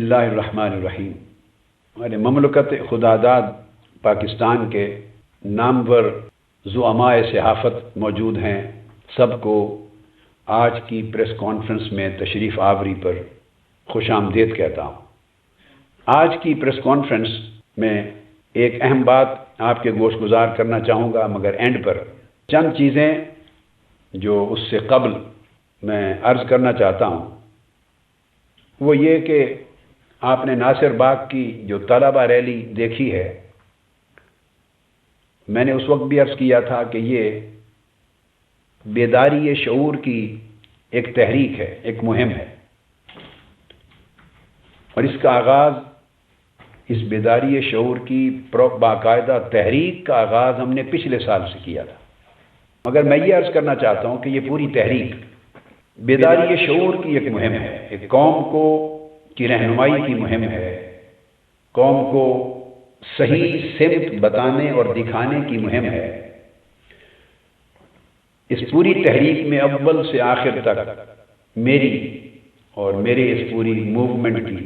اللہ الرحمن الرحیم۔ ہمارے مملکت خداداد پاکستان کے نامور زعماء صحافت موجود ہیں، سب کو آج کی پریس کانفرنس میں تشریف آوری پر خوش آمدید کہتا ہوں۔ آج کی پریس کانفرنس میں ایک اہم بات آپ کے گوش گزار کرنا چاہوں گا، مگر اینڈ پر چند چیزیں جو اس سے قبل میں عرض کرنا چاہتا ہوں وہ یہ کہ آپ نے ناصر باغ کی جو طلبہ ریلی دیکھی ہے، میں نے اس وقت بھی عرض کیا تھا کہ یہ بیداری شعور کی ایک تحریک ہے، ایک مہم ہے، اور اس کا آغاز، اس بیداری شعور کی باقاعدہ تحریک کا آغاز ہم نے پچھلے سال سے کیا تھا، مگر میں یہ عرض کرنا چاہتا ہوں کہ یہ پوری تحریک بیداری شعور کی ایک مہم ہے، ایک قوم کو کی رہنمائی کی مہم ہے، قوم کو صحیح سمت بتانے اور دکھانے کی مہم ہے۔ اس پوری تحریک میں اول سے آخر تک میری اور میرے اس پوری موومنٹ کی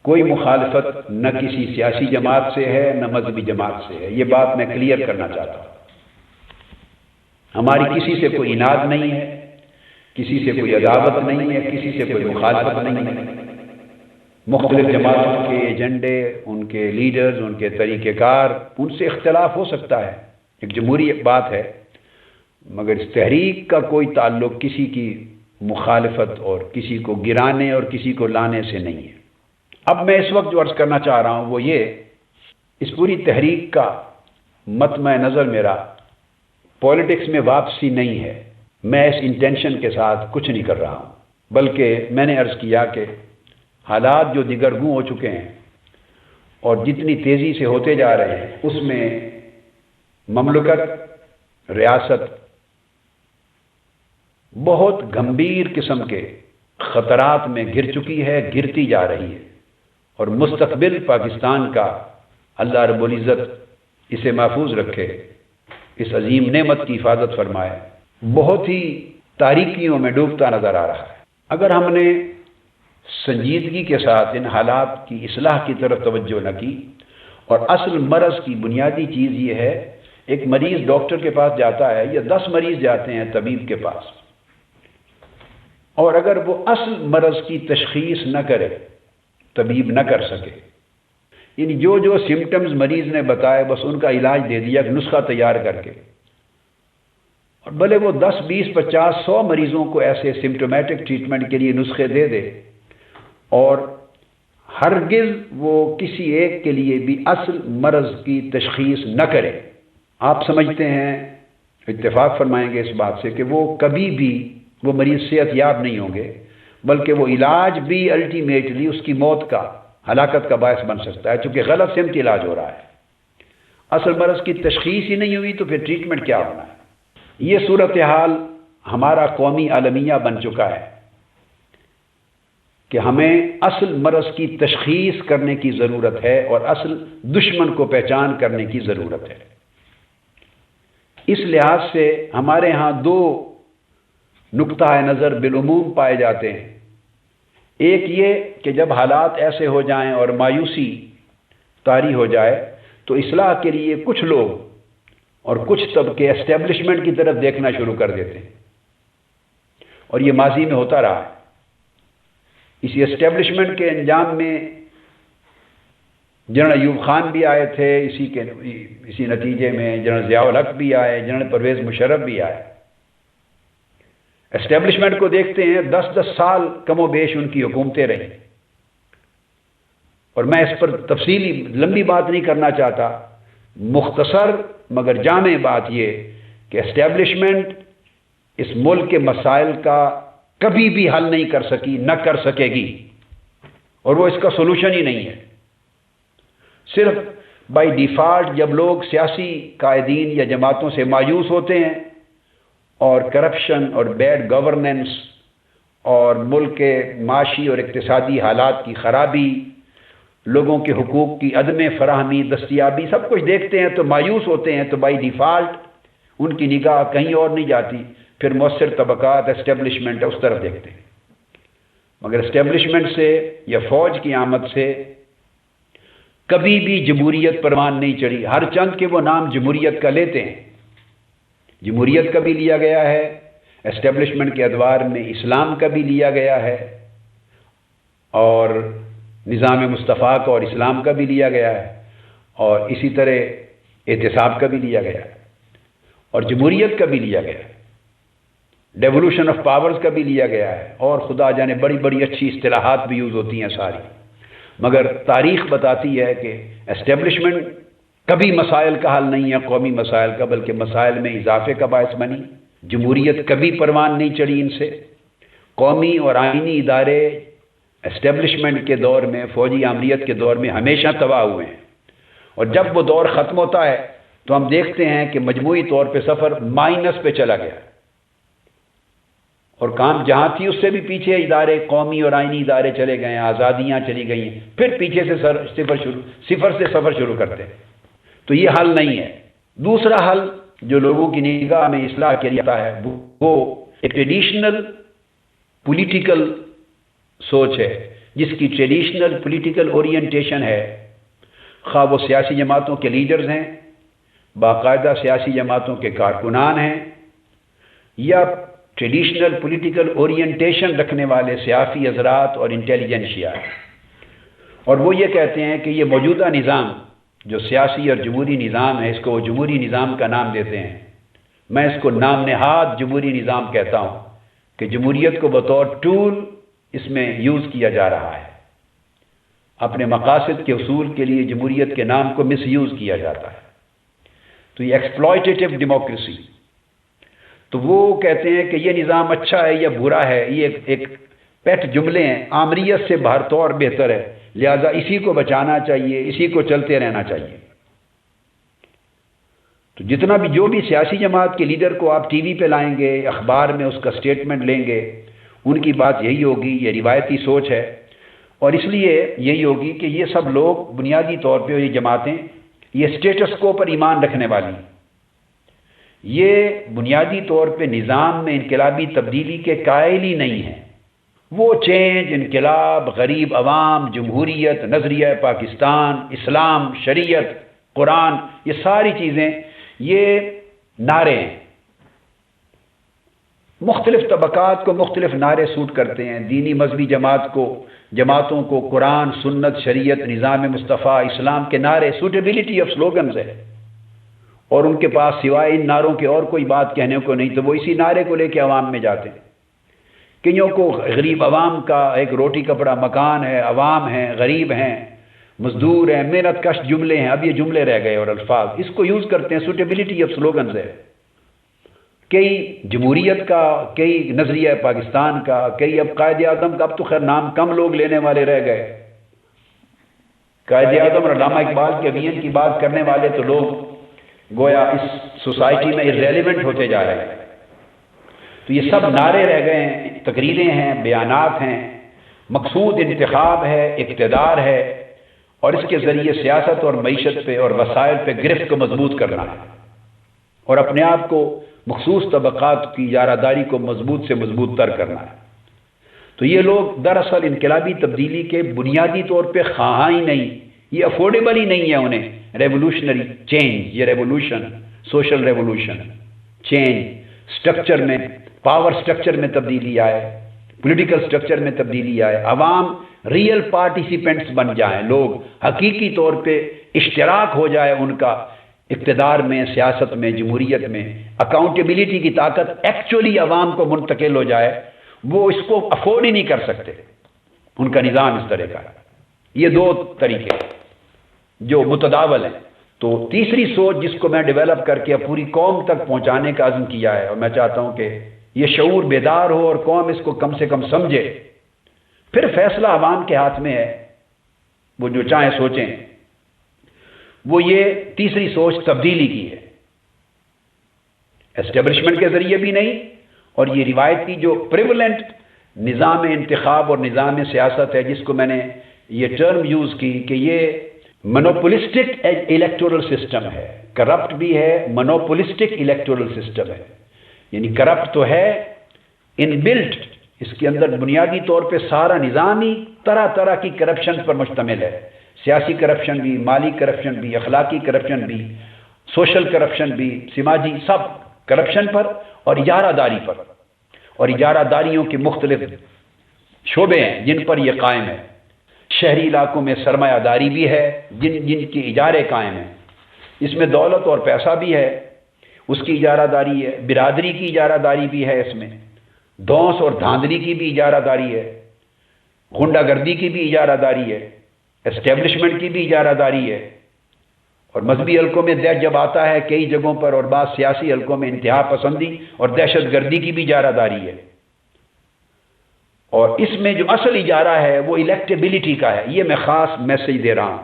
کوئی مخالفت نہ کسی سیاسی جماعت سے ہے نہ مذہبی جماعت سے ہے، یہ بات میں کلیئر کرنا چاہتا ہوں۔ ہماری کسی سے کوئی اناد نہیں ہے، کسی سے کوئی عداوت نہیں ہے، کسی سے کوئی مخالفت نہیں ہے۔ مختلف جماعتوں کے ایجنڈے، ان کے لیڈرز، ان کے طریقہ کار، ان سے اختلاف ہو سکتا ہے، ایک جمہوری بات ہے، مگر اس تحریک کا کوئی تعلق کسی کی مخالفت اور کسی کو گرانے اور کسی کو لانے سے نہیں ہے۔ اب میں اس وقت جو عرض کرنا چاہ رہا ہوں وہ یہ، اس پوری تحریک کا مطمع نظر میرا پولیٹکس میں واپسی نہیں ہے، میں اس انٹینشن کے ساتھ کچھ نہیں کر رہا ہوں، بلکہ میں نے عرض کیا کہ حالات جو دیگرگوں ہو چکے ہیں اور جتنی تیزی سے ہوتے جا رہے ہیں، اس میں مملکت، ریاست بہت گمبھیر قسم کے خطرات میں گر چکی ہے، گرتی جا رہی ہے، اور مستقبل پاکستان کا اللہ رب العزت اسے محفوظ رکھے، اس عظیم نعمت کی حفاظت فرمائے، بہت ہی تاریکیوں میں ڈوبتا نظر آ رہا ہے۔ اگر ہم نے سنجیدگی کے ساتھ ان حالات کی اصلاح کی طرف توجہ نہ کی، اور اصل مرض کی بنیادی چیز یہ ہے، ایک مریض ڈاکٹر کے پاس جاتا ہے یا 10 مریض جاتے ہیں طبیب کے پاس، اور اگر وہ اصل مرض کی تشخیص نہ کرے، طبیب نہ کر سکے، یعنی جو سمٹمز مریض نے بتائے بس ان کا علاج دے دیا، نسخہ تیار کر کے، اور بھلے وہ 10 20 50 100 مریضوں کو ایسے سمٹومیٹک ٹریٹمنٹ کے لیے نسخے دے دے، اور ہرگز وہ کسی ایک کے لیے بھی اصل مرض کی تشخیص نہ کرے، آپ سمجھتے ہیں، اتفاق فرمائیں گے اس بات سے کہ وہ کبھی بھی وہ مریض صحت یاب نہیں ہوں گے، بلکہ وہ علاج بھی الٹیمیٹلی اس کی موت کا، ہلاکت کا باعث بن سکتا ہے، چونکہ غلط سمت علاج ہو رہا ہے۔ اصل مرض کی تشخیص ہی نہیں ہوئی تو پھر ٹریٹمنٹ کیا ہونا ہے؟ یہ صورتحال ہمارا قومی عالمیہ بن چکا ہے کہ ہمیں اصل مرض کی تشخیص کرنے کی ضرورت ہے اور اصل دشمن کو پہچان کرنے کی ضرورت ہے۔ اس لحاظ سے ہمارے ہاں 2 نقطہ نظر بالعموم پائے جاتے ہیں۔ ایک یہ کہ جب حالات ایسے ہو جائیں اور مایوسی طاری ہو جائے تو اصلاح کے لیے کچھ لوگ اور کچھ طبقے اسٹیبلشمنٹ کی طرف دیکھنا شروع کر دیتے ہیں، اور یہ ماضی میں ہوتا رہا ہے۔ اسی اسٹیبلشمنٹ کے انجام میں جنرل ایوب خان بھی آئے تھے، اسی نتیجے میں جنرل ضیاء الحق بھی آئے، جنرل پرویز مشرف بھی آئے۔ اسٹیبلشمنٹ کو دیکھتے ہیں 10 سال کم و بیش ان کی حکومتیں رہیں، اور میں اس پر تفصیلی لمبی بات نہیں کرنا چاہتا، مختصر مگر جامع بات یہ کہ اسٹیبلشمنٹ اس ملک کے مسائل کا کبھی بھی حل نہیں کر سکی، نہ کر سکے گی، اور وہ اس کا سولوشن ہی نہیں ہے۔ صرف بائی ڈیفالٹ جب لوگ سیاسی قائدین یا جماعتوں سے مایوس ہوتے ہیں اور کرپشن اور بیڈ گورننس اور ملک کے معاشی اور اقتصادی حالات کی خرابی، لوگوں کے حقوق کی عدم فراہمی، دستیابی، سب کچھ دیکھتے ہیں تو مایوس ہوتے ہیں، تو بائی ڈیفالٹ ان کی نگاہ کہیں اور نہیں جاتی، پھر مؤثر طبقات، اسٹیبلشمنٹ اس طرف دیکھتے ہیں۔ مگر اسٹیبلشمنٹ سے یا فوج کی آمد سے کبھی بھی جمہوریت پروان نہیں چڑھی، ہر چند کہ وہ نام جمہوریت کا لیتے ہیں۔ جمہوریت کا بھی لیا گیا ہے، اسٹیبلشمنٹ کے ادوار میں اسلام کا بھی لیا گیا ہے، اور نظام مصطفیٰ کا اور اسلام کا بھی لیا گیا ہے، اور اسی طرح احتساب کا بھی لیا گیا ہے، اور جمہوریت کا بھی لیا گیا ہے، ڈیولوشن آف پاورز کا بھی لیا گیا ہے، اور خدا جانے بڑی بڑی اچھی اصطلاحات بھی یوز ہوتی ہیں ساری۔ مگر تاریخ بتاتی ہے کہ اسٹیبلشمنٹ کبھی مسائل کا حل نہیں ہے، قومی مسائل کا، بلکہ مسائل میں اضافے کا باعث بنی۔ جمہوریت کبھی پروان نہیں چڑھی ان سے۔ قومی اور آئینی ادارے اسٹیبلشمنٹ کے دور میں، فوجی آمریت کے دور میں ہمیشہ تباہ ہوئے ہیں، اور جب وہ دور ختم ہوتا ہے تو ہم دیکھتے ہیں کہ مجموعی طور پہ سفر مائنس پہ چلا گیا، اور کام جہاں تھی اس سے بھی پیچھے ادارے، قومی اور آئینی ادارے چلے گئے ہیں، آزادیاں چلی گئی ہیں، پھر پیچھے سے صفر سے سفر شروع کرتے ہیں۔ تو یہ حل نہیں ہے۔ دوسرا حل جو لوگوں کی نگاہ میں اصلاح کے لیے آتا ہے وہ ایک ٹریڈیشنل پولیٹیکل سوچ ہے، جس کی ٹریڈیشنل پولیٹیکل اورینٹیشن ہے، خواہ وہ سیاسی جماعتوں کے لیڈرز ہیں، باقاعدہ سیاسی جماعتوں کے کارکنان ہیں، یا ٹریڈیشنل پولیٹیکل اورینٹیشن رکھنے والے سیاسی حضرات اور انٹیلیجنشیا ہیں، اور وہ یہ کہتے ہیں کہ یہ موجودہ نظام جو سیاسی اور جمہوری نظام ہے، اس کو وہ جمہوری نظام کا نام دیتے ہیں۔ میں اس کو نام نہاد جمہوری نظام کہتا ہوں کہ جمہوریت کو بطور ٹول اس میں یوز کیا جا رہا ہے، اپنے مقاصد کے حصول کے لیے جمہوریت کے نام کو مس یوز کیا جاتا ہے۔ تو یہ ایکسپلائٹیٹو ڈیموکریسی، تو وہ کہتے ہیں کہ یہ نظام اچھا ہے یا برا ہے، یہ ایک پیٹ جملے ہیں، آمریت سے بہرطور بہتر ہے، لہذا اسی کو بچانا چاہیے، اسی کو چلتے رہنا چاہیے۔ تو جتنا بھی جو بھی سیاسی جماعت کے لیڈر کو آپ ٹی وی پہ لائیں گے، اخبار میں اس کا سٹیٹمنٹ لیں گے، ان کی بات یہی ہوگی، یہ روایتی سوچ ہے، اور اس لیے یہی ہوگی کہ یہ سب لوگ بنیادی طور پہ، یہ جماعتیں، یہ اسٹیٹس کو پر ایمان رکھنے والی، یہ بنیادی طور پہ نظام میں انقلابی تبدیلی کے قائل ہی نہیں ہیں۔ وہ چینج، انقلاب، غریب عوام، جمہوریت، نظریہ پاکستان، اسلام، شریعت، قرآن، یہ ساری چیزیں یہ نعرے ہیں۔ مختلف طبقات کو مختلف نعرے سوٹ کرتے ہیں، دینی مذہبی جماعتوں کو قرآن، سنت، شریعت، نظام مصطفیٰ، اسلام کے نعرے، سوٹیبلٹی آف سلوگنز ہے، اور ان کے پاس سوائے ان نعروں کے اور کوئی بات کہنے کو نہیں، تو وہ اسی نعرے کو لے کے عوام میں جاتے ہیں۔ کئیوں کو غریب عوام کا ایک روٹی کپڑا مکان ہے، عوام ہیں، غریب ہیں، مزدور ہیں، محنت کش جملے ہیں، اب یہ جملے رہ گئے اور الفاظ اس کو یوز کرتے ہیں، سوٹیبلٹی آف سلوگنز ہے۔ کئی جمہوریت کا، کئی نظریہ پاکستان کا، کئی اب قائد اعظم کا، اب تو خیر نام کم لوگ لینے والے رہ گئے۔ قائد اعظم اور علامہ اقبال کے وین کی بات کرنے والے تو لوگ گویا اس سوسائٹی میں irrelevant ہوتے جا رہے ہیں۔ تو یہ سب نعرے رہ گئے ہیں، تقریریں ہیں، بیانات ہیں، مقصود انتخاب ہے، اقتدار ہے، اور اس کے ذریعے سیاست اور معیشت پہ اور وسائل پہ گرفت کو مضبوط کرنا ہے، اور اپنے آپ کو مخصوص طبقات کی یاراداری کو مضبوط سے مضبوط تر کرنا ہے۔ تو یہ لوگ دراصل انقلابی تبدیلی کے بنیادی طور پہ خواہاں ہی نہیں، یہ افورڈیبل ہی نہیں ہے انہیں ریولوشنری چینج، یہ revolution, social revolution, change structure میں، پاور سٹرکچر میں تبدیلی آئے، پولیٹیکل سٹرکچر میں تبدیلی آئے، عوام ریئل پارٹیسیپینٹس بن جائیں، لوگ حقیقی طور پہ اشتراک ہو جائے ان کا اقتدار میں، سیاست میں، جمہوریت میں، اکاؤنٹیبلٹی کی طاقت ایکچولی عوام کو منتقل ہو جائے، وہ اس کو افورڈ ہی نہیں کر سکتے، ان کا نظام اس طرح کا ہے۔ یہ دو طریقے جو متداول ہیں۔ تو تیسری سوچ جس کو میں ڈیولپ کر کے پوری قوم تک پہنچانے کا عزم کیا ہے، اور میں چاہتا ہوں کہ یہ شعور بیدار ہو اور قوم اس کو کم سے کم سمجھے، پھر فیصلہ عوام کے ہاتھ میں ہے، وہ جو چاہیں سوچیں، وہ یہ تیسری سوچ تبدیلی کی ہے، اسٹیبلشمنٹ کے ذریعے بھی نہیں، اور یہ روایتی جو پریولنٹ نظام انتخاب اور نظام سیاست ہے، جس کو میں نے یہ ٹرم یوز کی کہ یہ منوپولسٹک الیکٹورل سسٹم ہے، کرپٹ بھی ہے، منوپولسٹک الیکٹورل سسٹم ہے، یعنی کرپٹ تو ہے، ان بلٹ اس کے اندر بنیادی طور پہ سارا نظام ہی طرح طرح کی کرپشن پر مشتمل ہے، سیاسی کرپشن بھی، مالی کرپشن بھی، اخلاقی کرپشن بھی، سوشل کرپشن بھی، سماجی، سب کرپشن پر اور اجارہ داری پر، اور اجارہ داریوں کے مختلف شعبے ہیں جن پر یہ قائم ہے۔ شہری علاقوں میں سرمایہ داری بھی ہے جن کی اجارے قائم ہیں، اس میں دولت اور پیسہ بھی ہے، اس کی اجارہ داری ہے، برادری کی اجارہ داری بھی ہے، اس میں دھونس اور دھاندلی کی بھی اجارہ داری ہے، غنڈہ گردی کی بھی اجارہ داری ہے، اسٹیبلشمنٹ کی بھی اجارہ داری ہے، اور مذہبی حلقوں میں جب آتا ہے کئی جگہوں پر، اور بعض سیاسی حلقوں میں انتہا پسندی اور دہشت گردی کی بھی اجارہ داری ہے۔ اور اس میں جو اصل اجارہ ہے وہ الیکٹیبلٹی کا ہے۔ یہ میں خاص میسج دے رہا ہوں،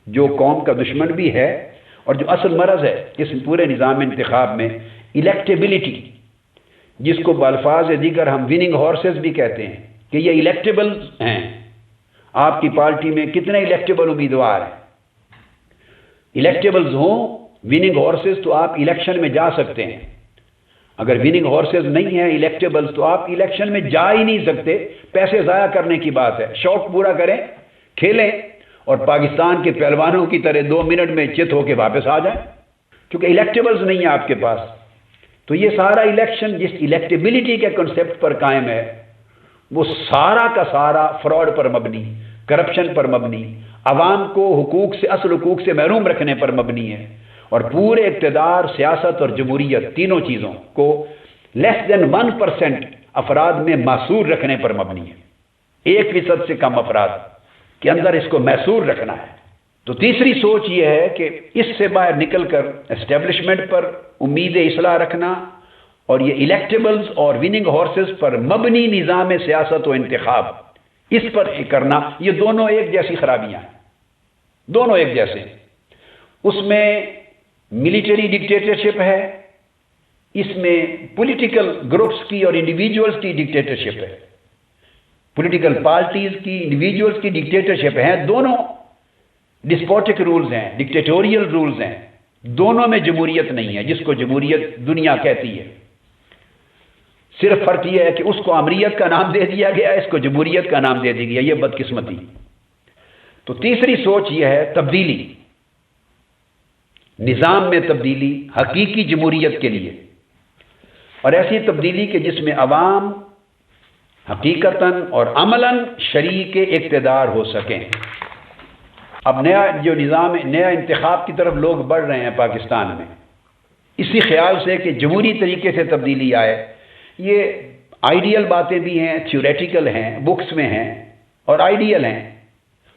جو قوم کا دشمن بھی ہے اور جو اصل مرض ہے اس پورے نظام انتخاب میں، الیکٹیبلٹی، جس کو بالفاظ دیگر ہم وننگ ہارسز بھی کہتے ہیں کہ یہ الیکٹیبل ہیں۔ آپ کی پارٹی میں کتنے الیکٹیبل امیدوار ہیں؟ الیکٹیبلز ہوں وننگ ہارسز تو آپ الیکشن میں جا سکتے ہیں، اگر وننگ ہارسز نہیں ہیں الیکٹیبلز تو آپ الیکشن میں جا ہی نہیں سکتے۔ پیسے ضائع کرنے کی بات ہے، شوق پورا کریں، کھیلیں اور پاکستان کے پہلوانوں کی طرح 2 منٹ میں چت ہو کے واپس آ جائیں، کیونکہ الیکٹیبلز نہیں ہیں آپ کے پاس۔ تو یہ سارا الیکشن جس الیکٹیبلٹی کے کنسپٹ پر قائم ہے وہ سارا کا سارا فراڈ پر مبنی، کرپشن پر مبنی، عوام کو حقوق سے، اصل حقوق سے محروم رکھنے پر مبنی ہے، اور پورے اقتدار، سیاست اور جمہوریت تینوں چیزوں کو لیس دین 1% افراد میں محصور رکھنے پر مبنی ہے۔ 1% سے کم افراد کے اندر اس کو محصور رکھنا ہے۔ تو تیسری سوچ یہ ہے کہ اس سے باہر نکل کر اسٹیبلشمنٹ پر امید اصلاح رکھنا اور یہ الیکٹیبلز اور وننگ ہارسز پر مبنی نظام سیاست و انتخاب اس پر کرنا، یہ دونوں ایک جیسی خرابیاں ہیں، دونوں ایک جیسے ہیں۔ اس میں ملٹری ڈکٹیٹرشپ ہے، اس میں پولیٹیکل گروپس کی اور انڈیویجولز کی ڈکٹیٹرشپ ہے، پولیٹیکل پارٹیز کی، انڈیویجولز کی ڈکٹیٹرشپ ہے، دونوں ڈسپوٹک رولز ہیں، ڈکٹیٹوریل رولز ہیں، دونوں میں جمہوریت نہیں ہے جس کو جمہوریت دنیا کہتی ہے۔ صرف فرق یہ ہے کہ اس کو امریت کا نام دے دیا گیا، اس کو جمہوریت کا نام دے دیا گیا، یہ بدقسمتی۔ تو تیسری سوچ یہ ہے تبدیلی، نظام میں تبدیلی حقیقی جمہوریت کے لیے، اور ایسی تبدیلی کہ جس میں عوام حقیقتاً اور عملاً شریک اقتدار ہو سکیں۔ اب نیا جو نظام، نیا انتخاب کی طرف لوگ بڑھ رہے ہیں پاکستان میں، اسی خیال سے کہ جمہوری طریقے سے تبدیلی آئے۔ یہ آئیڈیل باتیں بھی ہیں، تھیوریٹیکل ہیں، بکس میں ہیں اور آئیڈیل ہیں،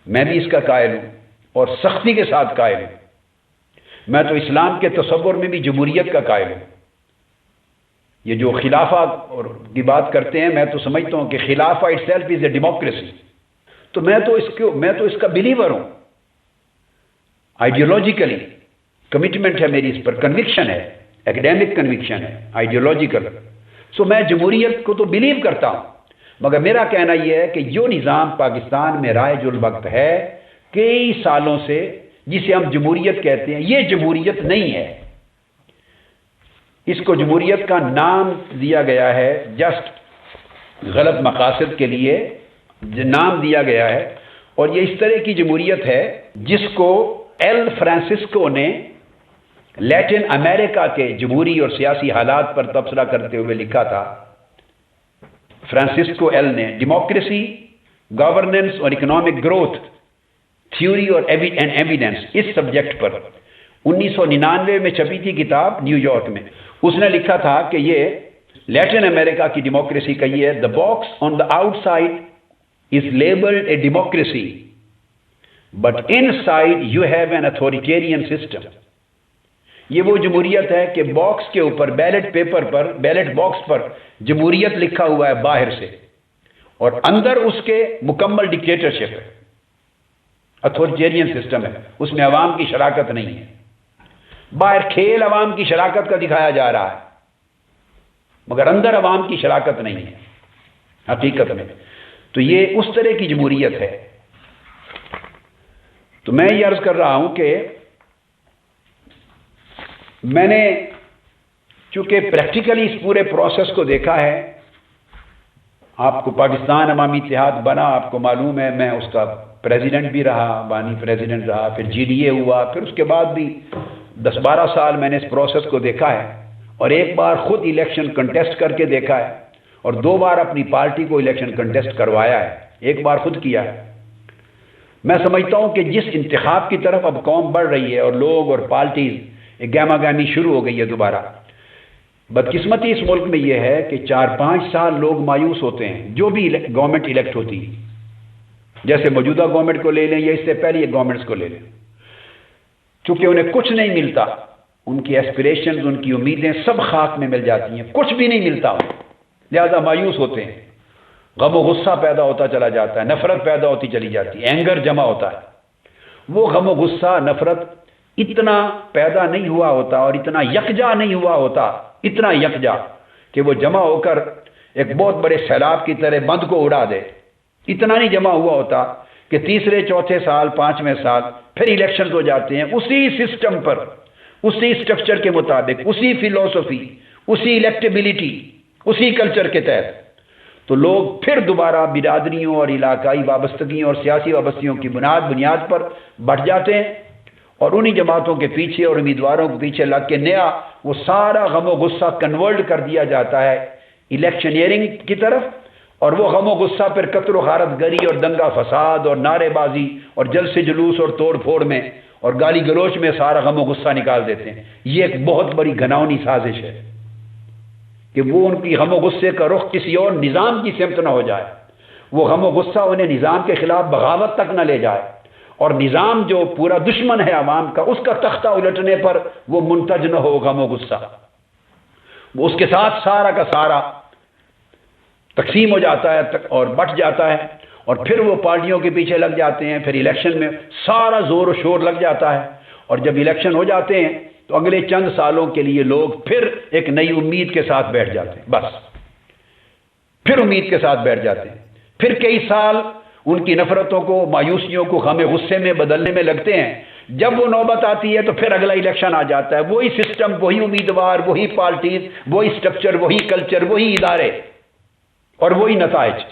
میں بھی اس کا قائل ہوں اور سختی کے ساتھ قائل ہوں۔ میں تو اسلام کے تصور میں بھی جمہوریت کا قائل ہوں۔ یہ جو خلافہ کی بات کرتے ہیں، میں تو سمجھتا ہوں کہ خلافہ itself is a democracy, تو میں تو اس کا بلیور ہوں، آئیڈیولوجیکلی کمٹمنٹ ہے میری، اس پر کنوکشن ہے، ایکڈیمک کنوکشن ہے، آئیڈیولوجیکل۔ سو میں جمہوریت کو تو بلیو کرتا ہوں، مگر میرا کہنا یہ ہے کہ جو نظام پاکستان میں رائج الوقت ہے کئی سالوں سے، جسے ہم جمہوریت کہتے ہیں، یہ جمہوریت نہیں ہے۔ اس کو جمہوریت کا نام دیا گیا ہے جسٹ غلط مقاصد کے لیے نام دیا گیا ہے، اور یہ اس طرح کی جمہوریت ہے جس کو ایل فرانسسکو نے لیٹن امریکہ کے جمہوری اور سیاسی حالات پر تبصرہ کرتے ہوئے لکھا تھا۔ فرانسسکو ایل نے ڈیموکریسی، گورننس اور اکنامک گروتھ، تھیوری اور ایویڈنس، اس سبجیکٹ پر 1999 میں چھپی تھی کتاب نیو یارک میں۔ اس نے لکھا تھا کہ یہ لیٹن امریکہ کی ڈیموکریسی کا یہ ہے، the box on the outside is labeled a democracy but inside you have an authoritarian system۔ یہ وہ جمہوریت ہے کہ باکس کے اوپر، بیلٹ پیپر پر، بیلٹ باکس پر جمہوریت لکھا ہوا ہے باہر سے، اور اندر اس کے مکمل ڈکٹیٹرشپ ہے، اتھارٹیرین سسٹم ہے، اس میں عوام کی شراکت نہیں ہے۔ باہر کھیل عوام کی شراکت کا دکھایا جا رہا ہے، مگر اندر عوام کی شراکت نہیں ہے حقیقت میں۔ تو یہ اس طرح کی جمہوریت ہے۔ تو میں یہ عرض کر رہا ہوں کہ میں نے چونکہ پریکٹیکلی اس پورے پروسیس کو دیکھا ہے، آپ کو پاکستان عوامی اتحاد بنا، آپ کو معلوم ہے میں اس کا پریزیڈنٹ بھی رہا، بانی پریزیڈنٹ رہا، پھر جی ڈی اے ہوا، پھر اس کے بعد بھی 10-12 سال میں نے اس پروسیس کو دیکھا ہے، اور ایک بار خود الیکشن کنٹیسٹ کر کے دیکھا ہے، اور 2 بار اپنی پارٹی کو الیکشن کنٹیسٹ کروایا ہے، ایک بار خود کیا ہے۔ میں سمجھتا ہوں کہ جس انتخاب کی طرف اب قوم بڑھ رہی ہے اور لوگ اور پارٹیز ایک گہما گہمی شروع ہو گئی ہے دوبارہ، بدقسمتی اس ملک میں یہ ہے کہ 4-5 سال لوگ مایوس ہوتے ہیں جو بھی گورنمنٹ الیکٹ ہوتی ہے، جیسے موجودہ گورنمنٹ کو لے لیں یا اس سے پہلے یہ گورنمنٹس کو لے لیں، چونکہ انہیں کچھ نہیں ملتا، ان کی ایسپریشنز، ان کی امیدیں سب خاک میں مل جاتی ہیں، کچھ بھی نہیں ملتا، لہذا مایوس ہوتے ہیں، غم و غصہ پیدا ہوتا چلا جاتا ہے، نفرت پیدا ہوتی چلی جاتی ہے، اینگر جمع ہوتا ہے۔ وہ غم و غصہ، نفرت اتنا پیدا نہیں ہوا ہوتا اور اتنا یکجا نہیں ہوا ہوتا، اتنا یکجا کہ وہ جمع ہو کر ایک بہت بڑے سیلاب کی طرح بند کو اڑا دے، اتنا نہیں جمع ہوا ہوتا کہ تیسرے، چوتھے سال، 5ویں سال پھر الیکشنز ہو جاتے ہیں اسی سسٹم پر، اسی سٹرکچر کے مطابق، اسی فلسفی، اسی الیکٹیبلٹی، اسی کلچر کے تحت، تو لوگ پھر دوبارہ برادریوں اور علاقائی وابستگیوں اور سیاسی وابستگیوں کی بنیاد پر بٹ جاتے ہیں، اور انہی جماعتوں کے پیچھے اور امیدواروں کے پیچھے لگ کے نیا وہ سارا غم و غصہ کنورٹ کر دیا جاتا ہے الیکشنیئرنگ کی طرف، اور وہ غم و غصہ پھر قتل و غارت گری اور دنگا فساد اور نعرے بازی اور جلسے جلوس اور توڑ پھوڑ میں اور گالی گلوچ میں سارا غم و غصہ نکال دیتے ہیں۔ یہ ایک بہت بڑی گھناؤنی سازش ہے کہ وہ ان کی غم و غصے کا رخ کسی اور نظام کی سمت نہ ہو جائے، وہ غم و غصہ انہیں نظام کے خلاف بغاوت تک نہ لے جائے، اور نظام جو پورا دشمن ہے عوام کا، اس کا تختہ الٹنے پر وہ منتج نہ ہو غم و غصہ، وہ اس کے ساتھ سارا کا سارا تقسیم ہو جاتا ہے اور بٹ جاتا ہے، اور پھر وہ پارٹیوں کے پیچھے لگ جاتے ہیں، پھر الیکشن میں سارا زور و شور لگ جاتا ہے، اور جب الیکشن ہو جاتے ہیں تو اگلے چند سالوں کے لیے لوگ پھر ایک نئی امید کے ساتھ بیٹھ جاتے ہیں، بس پھر امید کے ساتھ بیٹھ جاتے ہیں، پھر کئی سال ان کی نفرتوں کو، مایوسیوں کو غم غصے میں بدلنے میں لگتے ہیں، جب وہ نوبت آتی ہے تو پھر اگلا الیکشن آ جاتا ہے، وہی سسٹم، وہی امیدوار، وہی پارٹیز، وہی سٹرکچر، وہی کلچر، وہی ادارے اور وہی نتائج،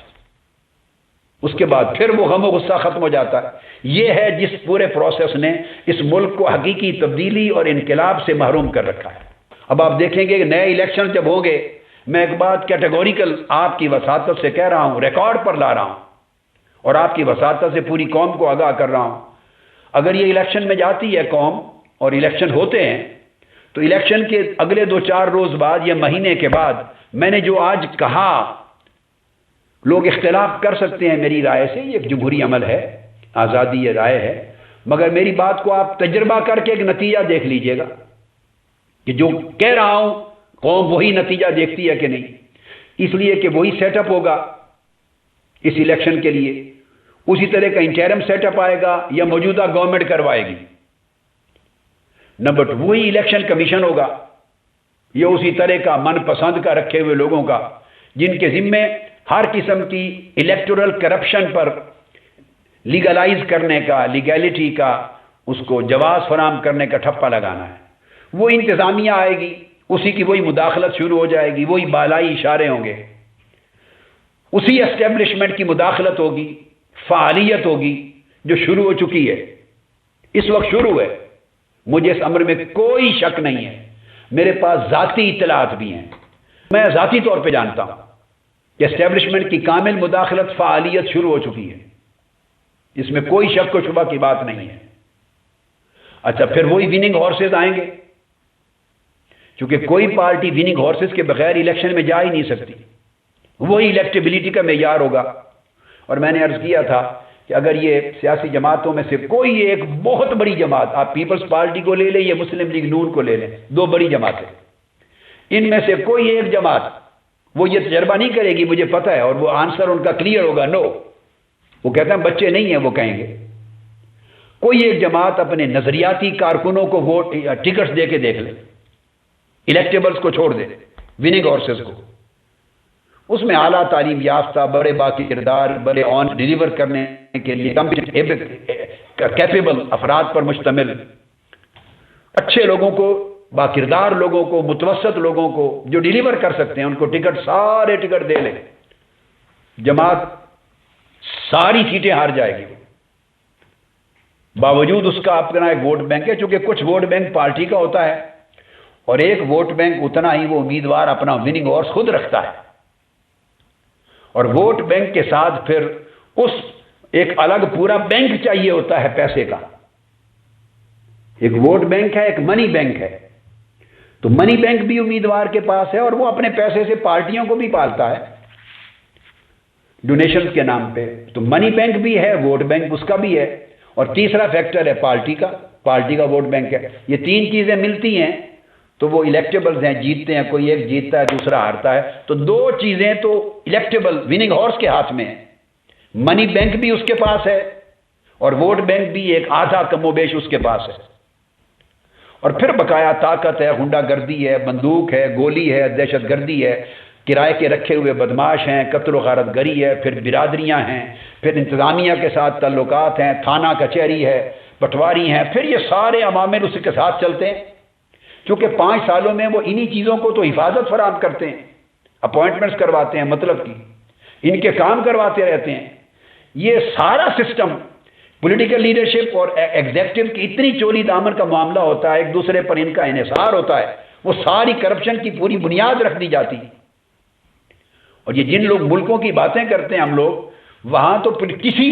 اس کے بعد پھر وہ غم و غصہ ختم ہو جاتا ہے۔ یہ ہے جس پورے پروسیس نے اس ملک کو حقیقی تبدیلی اور انقلاب سے محروم کر رکھا ہے۔ اب آپ دیکھیں گے کہ نئے الیکشن جب ہوں گے، میں ایک بات کیٹیگوریکل آپ کی وساطت سے کہہ رہا ہوں، ریکارڈ پر لا رہا ہوں، اور آپ کی وساطت سے پوری قوم کو آگاہ کر رہا ہوں، اگر یہ الیکشن میں جاتی ہے قوم اور الیکشن ہوتے ہیں تو الیکشن کے اگلے 2-4 روز بعد یا مہینے کے بعد میں نے جو آج کہا، لوگ اختلاف کر سکتے ہیں میری رائے سے، یہ ایک جمہوری عمل ہے، آزادی یہ رائے ہے، مگر میری بات کو آپ تجربہ کر کے ایک نتیجہ دیکھ لیجئے گا کہ جو کہہ رہا ہوں قوم وہی نتیجہ دیکھتی ہے کہ نہیں، اس لیے کہ وہی سیٹ اپ ہوگا اس الیکشن کے لیے، اسی طرح کا انٹرم سیٹ اپ آئے گا یا موجودہ گورنمنٹ کروائے گی، نمبر 2 وہی الیکشن کمیشن ہوگا یا اسی طرح کا من پسند کا رکھے ہوئے لوگوں کا، جن کے ذمے ہر قسم کی الیکٹورل کرپشن پر لیگلائز کرنے کا، لیگیلٹی کا، اس کو جواز فراہم کرنے کا ٹھپا لگانا ہے، وہ انتظامیہ آئے گی، اسی کی وہی مداخلت شروع ہو جائے گی، وہی بالائی اشارے ہوں گے، اسی اسٹیبلشمنٹ کی مداخلت ہوگی، فعالیت ہوگی جو شروع ہو چکی ہے، اس وقت شروع ہے، مجھے اس امر میں کوئی شک نہیں ہے، میرے پاس ذاتی اطلاعات بھی ہیں، میں ذاتی طور پہ جانتا ہوں کہ اسٹیبلشمنٹ کی کامل مداخلت، فعالیت شروع ہو چکی ہے، اس میں کوئی شک و شبہ کی بات نہیں ہے۔ اچھا، پھر وہی وننگ ہارسز آئیں گے، چونکہ کوئی پارٹی وننگ ہارسز کے بغیر الیکشن میں جا ہی نہیں سکتی، وہی الیکٹیبلٹی کا معیار ہوگا، اور میں نے عرض کیا تھا کہ اگر یہ سیاسی جماعتوں میں سے کوئی ایک بہت بڑی جماعت، آپ پیپلز پارٹی کو لے لیں یا مسلم لیگ نون کو لے لیں، 2 بڑی جماعتیں، ان میں سے کوئی ایک جماعت وہ یہ تجربہ نہیں کرے گی، مجھے پتہ ہے، اور وہ آنسر ان کا کلیئر ہوگا، نو، وہ کہتے ہیں بچے نہیں ہیں، وہ کہیں گے کوئی ایک جماعت اپنے نظریاتی کارکنوں کو ووٹ ٹکٹس دے کے دیکھ لے، الیکٹیبلز کو چھوڑ دے، وننگ ہارسز کو، اس میں اعلیٰ تعلیم یافتہ، بڑے باقی کردار، بڑے آن ڈیلیور کرنے کے لیے کیپیبل افراد پر مشتمل، اچھے لوگوں کو، باکردار لوگوں کو، متوسط لوگوں کو جو ڈیلیور کر سکتے ہیں، ان کو ٹکٹ، سارے ٹکٹ دے لیں، جماعت ساری سیٹیں ہار جائے گی، باوجود اس کا اپنا ایک ووٹ بینک ہے، چونکہ کچھ ووٹ بینک پارٹی کا ہوتا ہے اور ایک ووٹ بینک اتنا ہی وہ امیدوار اپنا وننگ ہارس خود رکھتا ہے، اور ووٹ بینک کے ساتھ پھر اس ایک الگ پورا بینک چاہیے ہوتا ہے پیسے کا۔ ایک ووٹ بینک ہے، ایک منی بینک ہے، تو منی بینک بھی امیدوار کے پاس ہے اور وہ اپنے پیسے سے پارٹیوں کو بھی پالتا ہے ڈونیشنز کے نام پہ، تو منی بینک بھی ہے، ووٹ بینک اس کا بھی ہے، اور تیسرا فیکٹر ہے پارٹی کا ووٹ بینک ہے۔ یہ تین چیزیں ملتی ہیں تو وہ الیکٹیبلز ہیں، جیتتے ہیں، کوئی ایک جیتتا ہے دوسرا ہارتا ہے، تو دو چیزیں تو الیکٹیبل وننگ ہارس کے ہاتھ میں ہیں، منی بینک بھی اس کے پاس ہے اور ووٹ بینک بھی ایک آدھا کم و بیش اس کے پاس ہے، اور پھر بقایا طاقت ہے، غنڈہ گردی ہے، بندوق ہے، گولی ہے، دہشت گردی ہے، کرائے کے رکھے ہوئے بدماش ہیں، قتل و غارت گری ہے، پھر برادریاں ہیں، پھر انتظامیہ کے ساتھ تعلقات ہیں، تھانہ کچہری ہے، پٹواری ہیں، پھر یہ سارے عوامل اس کے ساتھ چلتے ہیں، چونکہ 5 سالوں میں وہ انہی چیزوں کو تو حفاظت فراہم کرتے ہیں، اپوائنٹمنٹس کرواتے ہیں، مطلب کی ان کے کام کرواتے رہتے ہیں۔ یہ سارا سسٹم پولیٹیکل لیڈرشپ اور ایگزیکٹو کی اتنی چولی دامن کا معاملہ ہوتا ہے، ایک دوسرے پر ان کا انحصار ہوتا ہے، وہ ساری کرپشن کی پوری بنیاد رکھ دی جاتی ہے۔ اور یہ جن لوگ ملکوں کی باتیں کرتے ہیں ہم لوگ، وہاں تو کسی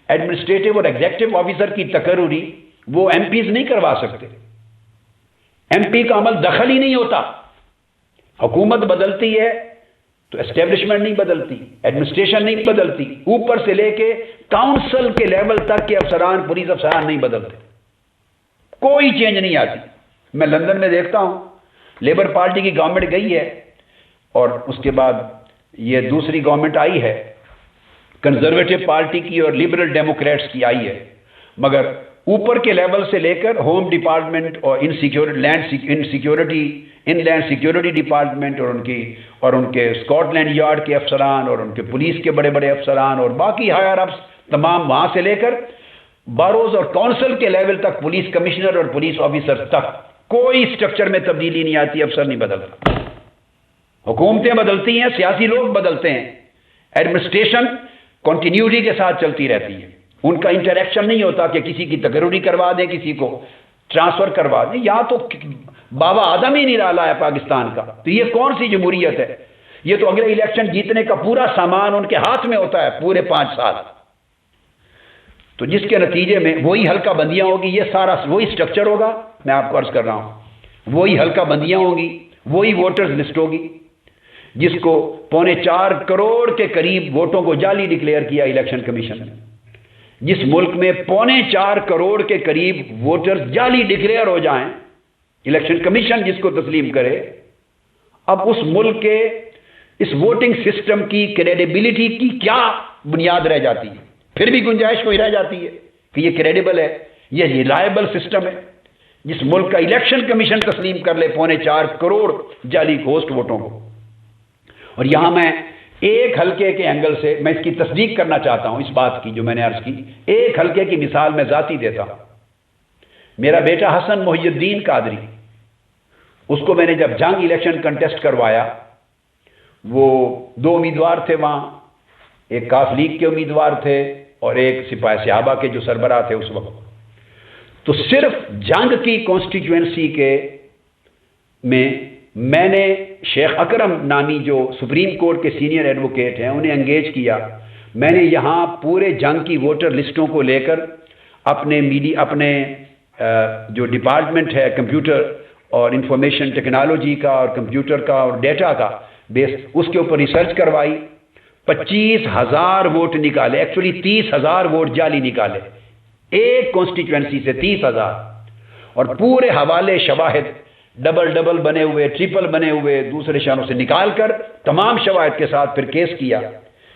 ایڈمنسٹریٹو اور ایگزیکٹو آفیسر کی تقرری وہ ایم پیز نہیں کروا سکتے، ایم پی کا عمل دخل ہی نہیں ہوتا، حکومت بدلتی ہے تو اسٹیبلشمنٹ نہیں بدلتی، ایڈمنسٹریشن نہیں بدلتی، اوپر سے لے کے کاؤنسل کے لیول تک کے افسران، پولیس افسران نہیں بدلتے، کوئی چینج نہیں آتی۔ میں لندن میں دیکھتا ہوں لیبر پارٹی کی گورنمنٹ گئی ہے اور اس کے بعد یہ دوسری گورنمنٹ آئی ہے کنزرویٹو پارٹی کی اور لبرل ڈیموکریٹس کی آئی ہے، مگر اوپر کے لیول سے لے کر ہوم ڈپارٹمنٹ اور ان لینڈ سیکیورٹی ڈپارٹمنٹ اور ان کے اسکاٹ لینڈ یارڈ کے افسران اور ان کے پولیس کے بڑے بڑے افسران اور باقی ہائر اپس تمام، وہاں سے لے کر باروز اور کونسل کے لیول تک پولیس کمشنر اور پولیس آفیسر تک کوئی سٹرکچر میں تبدیلی نہیں آتی، افسر نہیں بدلتا، حکومتیں بدلتی ہیں، سیاسی لوگ بدلتے ہیں، ایڈمنسٹریشن کنٹینیوٹی کے ساتھ چلتی رہتی ہے، ان کا انٹریکشن نہیں ہوتا کہ کسی کی تقرری کروا دیں، کسی کو ٹرانسفر کروا دیں۔ یہاں تو بابا آدم ہی نہیں ڈالا ہے پاکستان کا، تو یہ کون سی جمہوریت ہے؟ یہ تو اگلے الیکشن جیتنے کا پورا سامان ان کے ہاتھ میں ہوتا ہے پورے 5 سال، تو جس کے نتیجے میں وہی حلقہ بندیاں ہوگی، یہ سارا وہی سٹرکچر ہوگا، میں آپ کو عرض کر رہا ہوں، وہی حلقہ بندیاں ہوں گی، وہی ووٹرز لسٹ ہوگی، جس کو 4.25 کروڑ کے قریب ووٹوں کو جعلی ڈکلیئر کیا الیکشن کمیشن نے، جس ملک میں 4.25 کروڑ کے قریب ووٹرز جعلی ڈکلیئر ہو جائیں، الیکشن کمیشن جس کو تسلیم کرے، اب اس ملک کے اس ووٹنگ سسٹم کی کریڈیبلٹی کی کیا بنیاد رہ جاتی ہے؟ پھر بھی گنجائش کوئی رہ جاتی ہے کہ یہ کریڈیبل ہے، یہ ریلائبل سسٹم ہے، جس ملک کا الیکشن کمیشن تسلیم کر لے 4.25 کروڑ جعلی گھوسٹ ووٹوں کو۔ اور یہاں میں ایک حلقے کے اینگل سے میں اس کی تصدیق کرنا چاہتا ہوں، اس بات کی جو میں نے عرض کی، ایک حلقے کی مثال میں ذاتی دیتا ہوں۔ میرا بیٹا حسن محی الدین قادری، اس کو میں نے جب جنگ الیکشن کنٹیسٹ کروایا، وہ 2 امیدوار تھے وہاں، ایک کاف لیگ کے امیدوار تھے اور ایک سپاہی صحابہ کے جو سربراہ تھے اس وقت، تو صرف جنگ کی کانسٹیچوئنسی کے میں نے شیخ اکرم نامی جو سپریم کورٹ کے سینئر ایڈوکیٹ ہیں انہیں انگیج کیا، میں نے یہاں پورے جنگ کی ووٹر لسٹوں کو لے کر اپنے جو ڈپارٹمنٹ ہے کمپیوٹر اور انفارمیشن ٹیکنالوجی کا اور کمپیوٹر کا اور ڈیٹا کا بیس، اس کے اوپر ریسرچ کروائی، 25,000 ووٹ نکالے، ایکچولی 30,000 ووٹ جعلی نکالے، ایک کانسٹیچوئنسی سے 30,000، اور پورے حوالے شواہد ڈبل بنے ہوئے، ٹرپل بنے ہوئے دوسرے شہروں سے نکال کر تمام شواہد کے ساتھ پھر کیس کیا،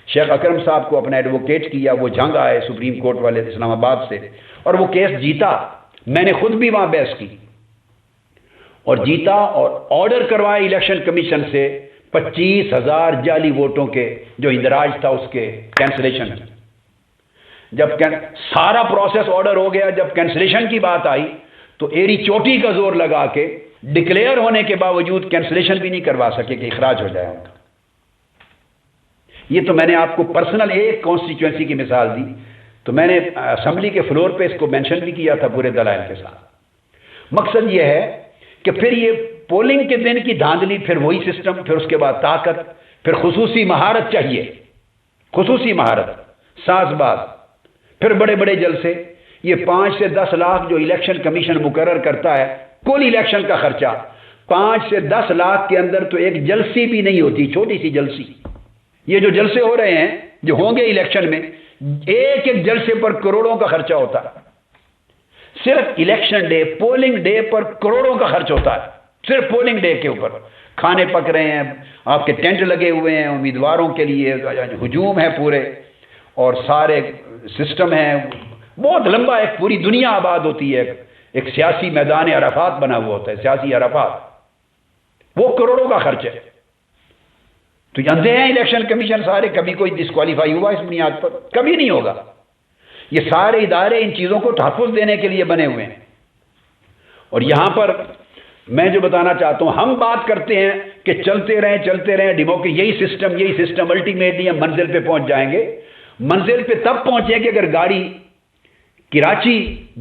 شیخ اکرم صاحب کو اپنا ایڈوکیٹ کیا، وہ جنگ آئے سپریم کورٹ والے اسلام آباد سے اور وہ کیس جیتا، میں نے خود بھی وہاں بحث کی اور جیتا، اور آرڈر کروائے الیکشن کمیشن سے 25,000 جعلی ووٹوں کے جو اندراج تھا اس کے کینسلیشن۔ جب سارا پروسیس آرڈر ہو گیا، جب کینسلیشن کی بات آئی تو ایری چوٹی کا زور لگا کے ڈکلیئر ہونے کے باوجود کینسلیشن بھی نہیں کروا سکے کہ اخراج ہو جائے ان کا۔ یہ تو میں نے آپ کو پرسنل ایک کانسٹیچوئنسی کی مثال دی، تو میں نے اسمبلی کے فلور پہ اس کو مینشن بھی کیا تھا پورے دلائل کے ساتھ۔ مقصد یہ ہے کہ پھر یہ پولنگ کے دن کی دھاندلی، پھر وہی سسٹم، پھر اس کے بعد طاقت، پھر خصوصی مہارت چاہیے، خصوصی مہارت، ساز باز، پھر بڑے بڑے جلسے۔ یہ 5 سے 10 لاکھ جو الیکشن کمیشن مقرر کرتا ہے کل الیکشن کا خرچہ، 5 سے 10 لاکھ کے اندر تو ایک جلسی بھی نہیں ہوتی، چھوٹی سی جلسی۔ یہ جو جلسے ہو رہے ہیں جو ہوں گے الیکشن میں، ایک ایک جلسے پر کروڑوں کا خرچہ ہوتا ہے۔ صرف الیکشن ڈے، پولنگ ڈے پر کروڑوں کا خرچ ہوتا ہے، صرف پولنگ ڈے کے اوپر۔ کھانے پک رہے ہیں، آپ کے ٹینٹ لگے ہوئے ہیں امیدواروں کے لیے، ہجوم ہے پورے، اور سارے سسٹم ہیں، بہت لمبا، ایک پوری دنیا آباد ہوتی ہے، ایک سیاسی میدان عرفات بنا ہوا ہوتا ہے، سیاسی عرفات، وہ کروڑوں کا خرچ ہے۔ تو جانتے ہیں الیکشن کمیشن سارے، کبھی کوئی ڈسکوالیفائی ہوا اس بنیاد پر؟ کبھی نہیں ہوگا۔ یہ سارے ادارے ان چیزوں کو تحفظ دینے کے لیے بنے ہوئے ہیں۔ اور یہاں پر میں جو بتانا چاہتا ہوں، ہم بات کرتے ہیں کہ چلتے رہیں ڈیموکریسی، یہی سسٹم الٹیمیٹلی ہم منزل پہ پہنچ جائیں گے۔ منزل پہ تب پہنچیں گے اگر گاڑی کراچی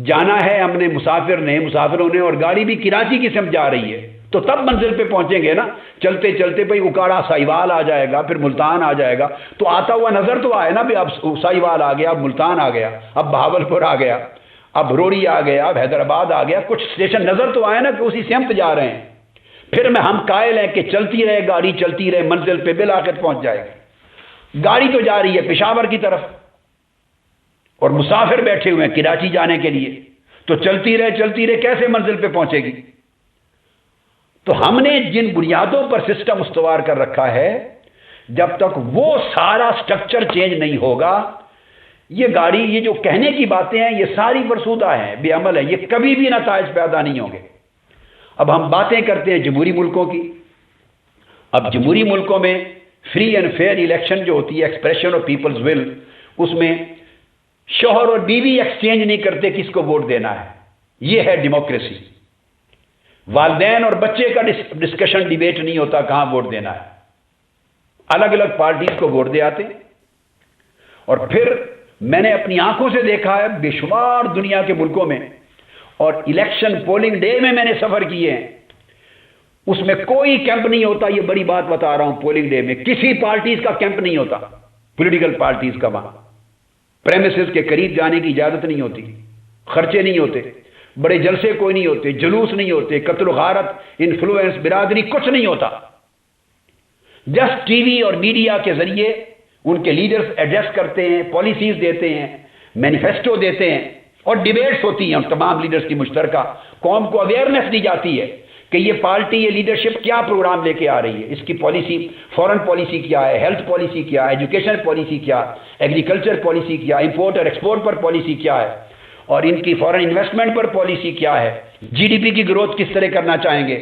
جانا ہے، ہم نے مسافروں نے، اور گاڑی بھی کراچی کی سمت جا رہی ہے، تو تب منزل پہ پہنچیں گے نا۔ چلتے چلتے بھائی اکاڑا ساہیوال آ جائے گا، پھر ملتان آ جائے گا، تو آتا ہوا نظر تو آئے نا بھی اب ساہیوال آ گیا، اب ملتان آ گیا، اب بہاولپور آ گیا، اب روڑی آ گیا، اب حیدرآباد آ گیا، کچھ اسٹیشن نظر تو آئے نا کہ اسی سمت جا رہے ہیں۔ پھر ہم قائل ہیں کہ چلتی رہے گاڑی، چلتی رہے، منزل پہ بالآخر پہنچ جائے گی۔ گاڑی تو جا رہی ہے پشاور کی طرف، اور مسافر بیٹھے ہوئے ہیں کراچی جانے کے لیے، تو چلتی رہے کیسے منزل پہ پہنچے گی؟ تو ہم نے جن بنیادوں پر سسٹم استوار کر رکھا ہے، جب تک وہ سارا سٹرکچر چینج نہیں ہوگا، یہ گاڑی، یہ جو کہنے کی باتیں ہیں، یہ ساری فرسودہ ہیں، بے عمل ہیں، یہ کبھی بھی نتائج پیدا نہیں ہوں گے۔ اب ہم باتیں کرتے ہیں جمہوری ملکوں کی۔ اب جمہوری ملکوں میں فری اینڈ فیئر الیکشن جو ہوتی ہے، ایکسپریشن آف پیپلز ول، اس میں شوہر اور بیوی ایکسچینج نہیں کرتے کس کو ووٹ دینا ہے، یہ ہے ڈیموکریسی۔ والدین اور بچے کا ڈسکشن، ڈیبیٹ نہیں ہوتا کہاں ووٹ دینا ہے، الگ الگ پارٹیز کو ووٹ دے آتے ہیں۔ اور پھر میں نے اپنی آنکھوں سے دیکھا ہے بے شمار دنیا کے ملکوں میں، اور الیکشن پولنگ ڈے میں نے سفر کیے ہیں، اس میں کوئی کیمپ نہیں ہوتا۔ یہ بڑی بات بتا رہا ہوں، پولنگ ڈے میں کسی پارٹیز کا کیمپ نہیں ہوتا، پولیٹیکل پارٹیز کا وہاں پریمیسز کے قریب جانے کی اجازت نہیں ہوتی، خرچے نہیں ہوتے، بڑے جلسے کوئی نہیں ہوتے، جلوس نہیں ہوتے، قتل و غارت، انفلوئنس، برادری، کچھ نہیں ہوتا۔ جسٹ ٹی وی اور میڈیا کے ذریعے ان کے لیڈرز ایڈریس کرتے ہیں، پالیسیز دیتے ہیں، مینیفیسٹو دیتے ہیں، اور ڈیبیٹس ہوتی ہیں تمام لیڈرز کی مشترکہ۔ قوم کو اویئرنیس دی جاتی ہے کہ یہ پارٹی، یہ لیڈرشپ کیا پروگرام لے کے آ رہی ہے، اس کی پالیسی، فورن پالیسی کیا ہے، ہیلتھ پالیسی کیا ہے، ایجوکیشن پالیسی کیا، ایگریکلچر پالیسی کیا، امپورٹ اور ایکسپورٹ پر پالیسی کیا ہے، اور ان کی فورن انویسٹمنٹ پر پالیسی کیا ہے، جی ڈی پی کی گروتھ کس طرح کرنا چاہیں گے،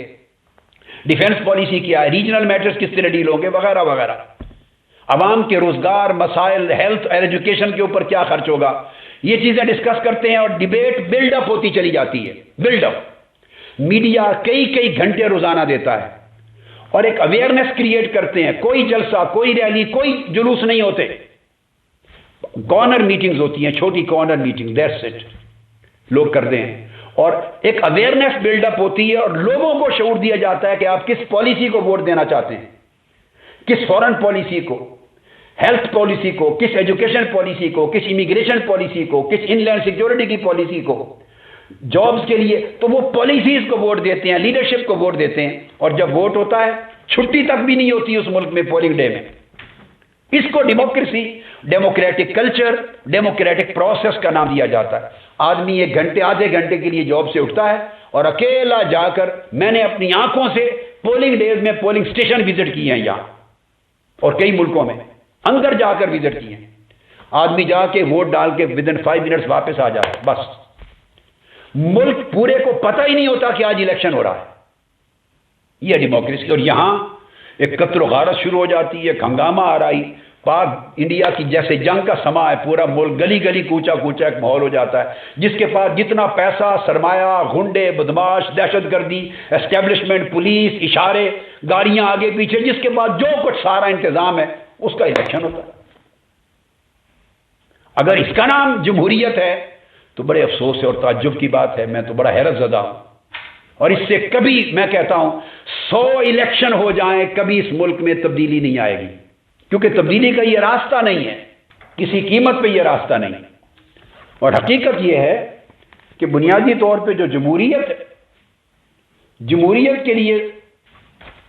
ڈیفنس پالیسی کیا ہے، ریجنل میٹرز کس طرح ڈیل ہوں گے، وغیرہ وغیرہ۔ عوام کے روزگار مسائل، ہیلتھ اور ایجوکیشن کے اوپر کیا خرچ ہوگا، یہ چیزیں ڈسکس کرتے ہیں، اور ڈیبیٹ بلڈ اپ ہوتی چلی جاتی ہے، بلڈ اپ۔ میڈیا کئی گھنٹے روزانہ دیتا ہے، اور ایک اویئرنیس کریٹ کرتے ہیں۔ کوئی جلسہ، کوئی ریلی، کوئی جلوس نہیں ہوتے، کارنر میٹنگز ہوتی ہیں، چھوٹی کارنر میٹنگ، دیٹس اٹ، لوگ کرتے ہیں، اور ایک اویئرنیس بلڈ اپ ہوتی ہے، اور لوگوں کو شعور دیا جاتا ہے کہ آپ کس پالیسی کو ووٹ دینا چاہتے ہیں، کس فورن پالیسی کو، ہیلتھ پالیسی کو، کس ایجوکیشن پالیسی کو، کس امیگریشن پالیسی کو، کس ان لینڈ سیکیورٹی کی پالیسی کو، جابز کے لیے۔ تو وہ پالیسیز کو ووٹ دیتے ہیں، لیڈرشپ کو ووٹ دیتے ہیں، اور جب ووٹ ہوتا ہے چھٹی تک بھی نہیں ہوتی اس ملک میں پولنگ ڈے میں۔ اس کو democracy, democratic culture, democratic process کا نام دیا جاتا ہے۔ آدمی ایک گھنٹے، آدھے گھنٹے کے لیے جاب سے اٹھتا ہے، اور اکیلا جا کر، میں نے اپنی آنکھوں سے پولنگ ڈیز میں پولنگ اسٹیشن وزٹ کیے ہیں یہاں اور کئی ملکوں میں، اندر جا کر وزٹ کیے ہیں۔ آدمی جا کے ووٹ ڈال کے ودن 5 منٹس واپس آ جاتا ہے، بس۔ ملک پورے کو پتہ ہی نہیں ہوتا کہ آج الیکشن ہو رہا ہے۔ یہ ڈیموکریسی۔ اور یہاں ایک قتل و غارت شروع ہو جاتی ہے، ایک ہنگامہ آ رہی، پاک انڈیا کی جیسے جنگ کا سما ہے، پورا ملک گلی گلی کوچا کوچا ایک ماحول ہو جاتا ہے، جس کے پاس جتنا پیسہ، سرمایہ، غنڈے، بدماش، دہشت گردی، اسٹیبلشمنٹ، پولیس، اشارے، گاڑیاں آگے پیچھے، جس کے بعد جو کچھ سارا انتظام ہے، اس کا الیکشن ہوتا ہے۔ اگر اس کا نام جمہوریت ہے تو بڑے افسوس ہے اور تعجب کی بات ہے، میں تو بڑا حیرت زدہ ہوں، اور اس سے کبھی میں کہتا ہوں 100 الیکشن ہو جائیں کبھی اس ملک میں تبدیلی نہیں آئے گی، کیونکہ تبدیلی کا یہ راستہ نہیں ہے، کسی قیمت پہ یہ راستہ نہیں۔ اور حقیقت یہ ہے کہ بنیادی طور پہ جو جمہوریت کے لیے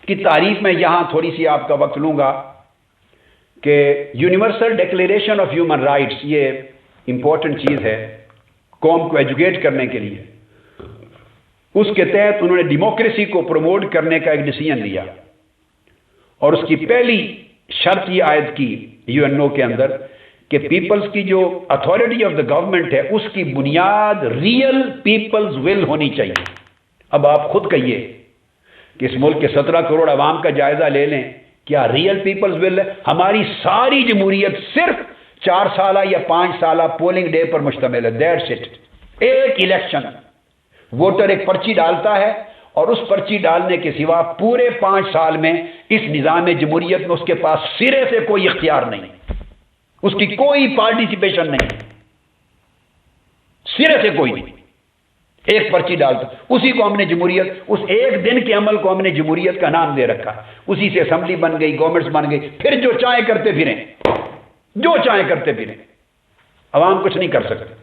کی تعریف میں یہاں تھوڑی سی آپ کا وقت لوں گا کہ universal declaration of human rights یہ امپورٹنٹ چیز ہے قوم کو ایجوکیٹ کرنے کے لیے۔ اس کے تحت انہوں نے ڈیموکریسی کو پروموٹ کرنے کا ایک ڈیسیژن لیا، اور اس کی پہلی شرط یہ عائد کی UN کے اندر کہ پیپلز کی جو اتھارٹی آف دا گورنمنٹ ہے اس کی بنیاد ریئل پیپلز ول ہونی چاہیے۔ اب آپ خود کہیے کہ اس ملک کے 17 کروڑ عوام کا جائزہ لے لیں، کیا ریئل پیپلز ول ہے؟ ہماری ساری جمہوریت صرف 4 سالہ یا 5 سالہ پولنگ ڈے پر مشتمل ہے، دیٹس اٹ۔ ایک الیکشن، ووٹر ایک پرچی ڈالتا ہے، اور اس پرچی ڈالنے کے سوا پورے 5 سال میں اس نظام جمہوریت میں اس کے پاس سرے سے کوئی اختیار نہیں، اس کی کوئی پارٹیسپیشن نہیں، سرے سے کوئی نہیں۔ ایک پرچی ڈالتا، اسی کو ہم نے جمہوریت، اس ایک دن کے عمل کو ہم نے جمہوریت کا نام دے رکھا، اسی سے اسمبلی بن گئی، گورنمنٹس بن گئی، پھر جو چاہیں کرتے پھریں، جو چاہیں کرتے پھریں، عوام کچھ نہیں کر سکتے۔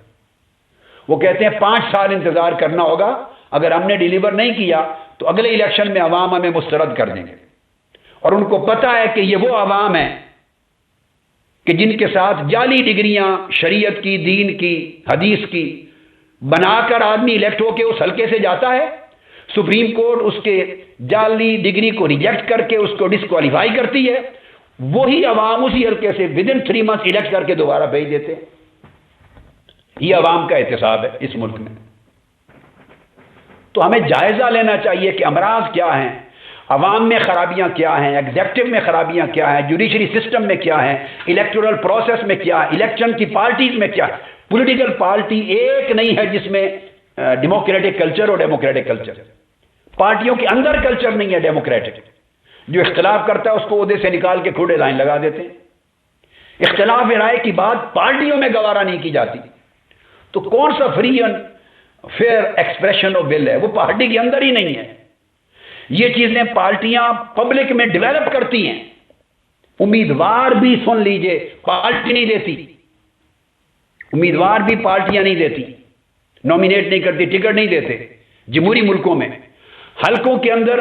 وہ کہتے ہیں 5 سال انتظار کرنا ہوگا، اگر ہم نے ڈیلیور نہیں کیا تو اگلے الیکشن میں عوام ہمیں مسترد کر دیں گے۔ اور ان کو پتا ہے کہ یہ وہ عوام ہیں کہ جن کے ساتھ جعلی ڈگریاں شریعت کی، دین کی، حدیث کی بنا کر آدمی الیکٹ ہو کے اس حلقے سے جاتا ہے، سپریم کورٹ اس کے جعلی ڈگری کو ریجیکٹ کر کے اس کو ڈسکوالیفائی کرتی ہے، وہی عوام اسی حلقے سے ود ان 3 منتھ الیکٹ کر کے دوبارہ بھیج دیتے ہیں۔ یہ عوام کا احتساب ہے اس ملک میں۔ تو ہمیں جائزہ لینا چاہیے کہ امراض کیا ہیں، عوام میں خرابیاں کیا ہیں، ایگزیکٹو میں خرابیاں کیا ہیں، جوڈیشری سسٹم میں کیا ہیں، الیکٹورل پروسیس میں کیا ہے، الیکشن کی پارٹیز میں کیا ہے۔ پولیٹیکل پارٹی ایک نہیں ہے جس میں ڈیموکریٹک کلچر اور ڈیموکریٹک کلچر، پارٹیوں کے اندر کلچر نہیں ہے ڈیموکریٹک۔ جو اختلاف کرتا ہے اس کو عہدے سے نکال کے کھوڑے لائن لگا دیتے ہیں۔ اختلاف رائے کی بات پارٹیوں میں گوارا نہیں کی جاتی، تو کون سا free and fair expression of will ہے؟ وہ پارٹی کے اندر ہی نہیں ہے۔ یہ چیزیں پارٹیاں پبلک میں ڈیولپ کرتی ہیں، امیدوار بھی سن لیجئے پارٹی نہیں دیتی، امیدوار بھی پارٹیاں نہیں دیتی، نومینیٹ نہیں کرتی، ٹکٹ نہیں دیتے۔ جمہوری ملکوں میں حلقوں کے اندر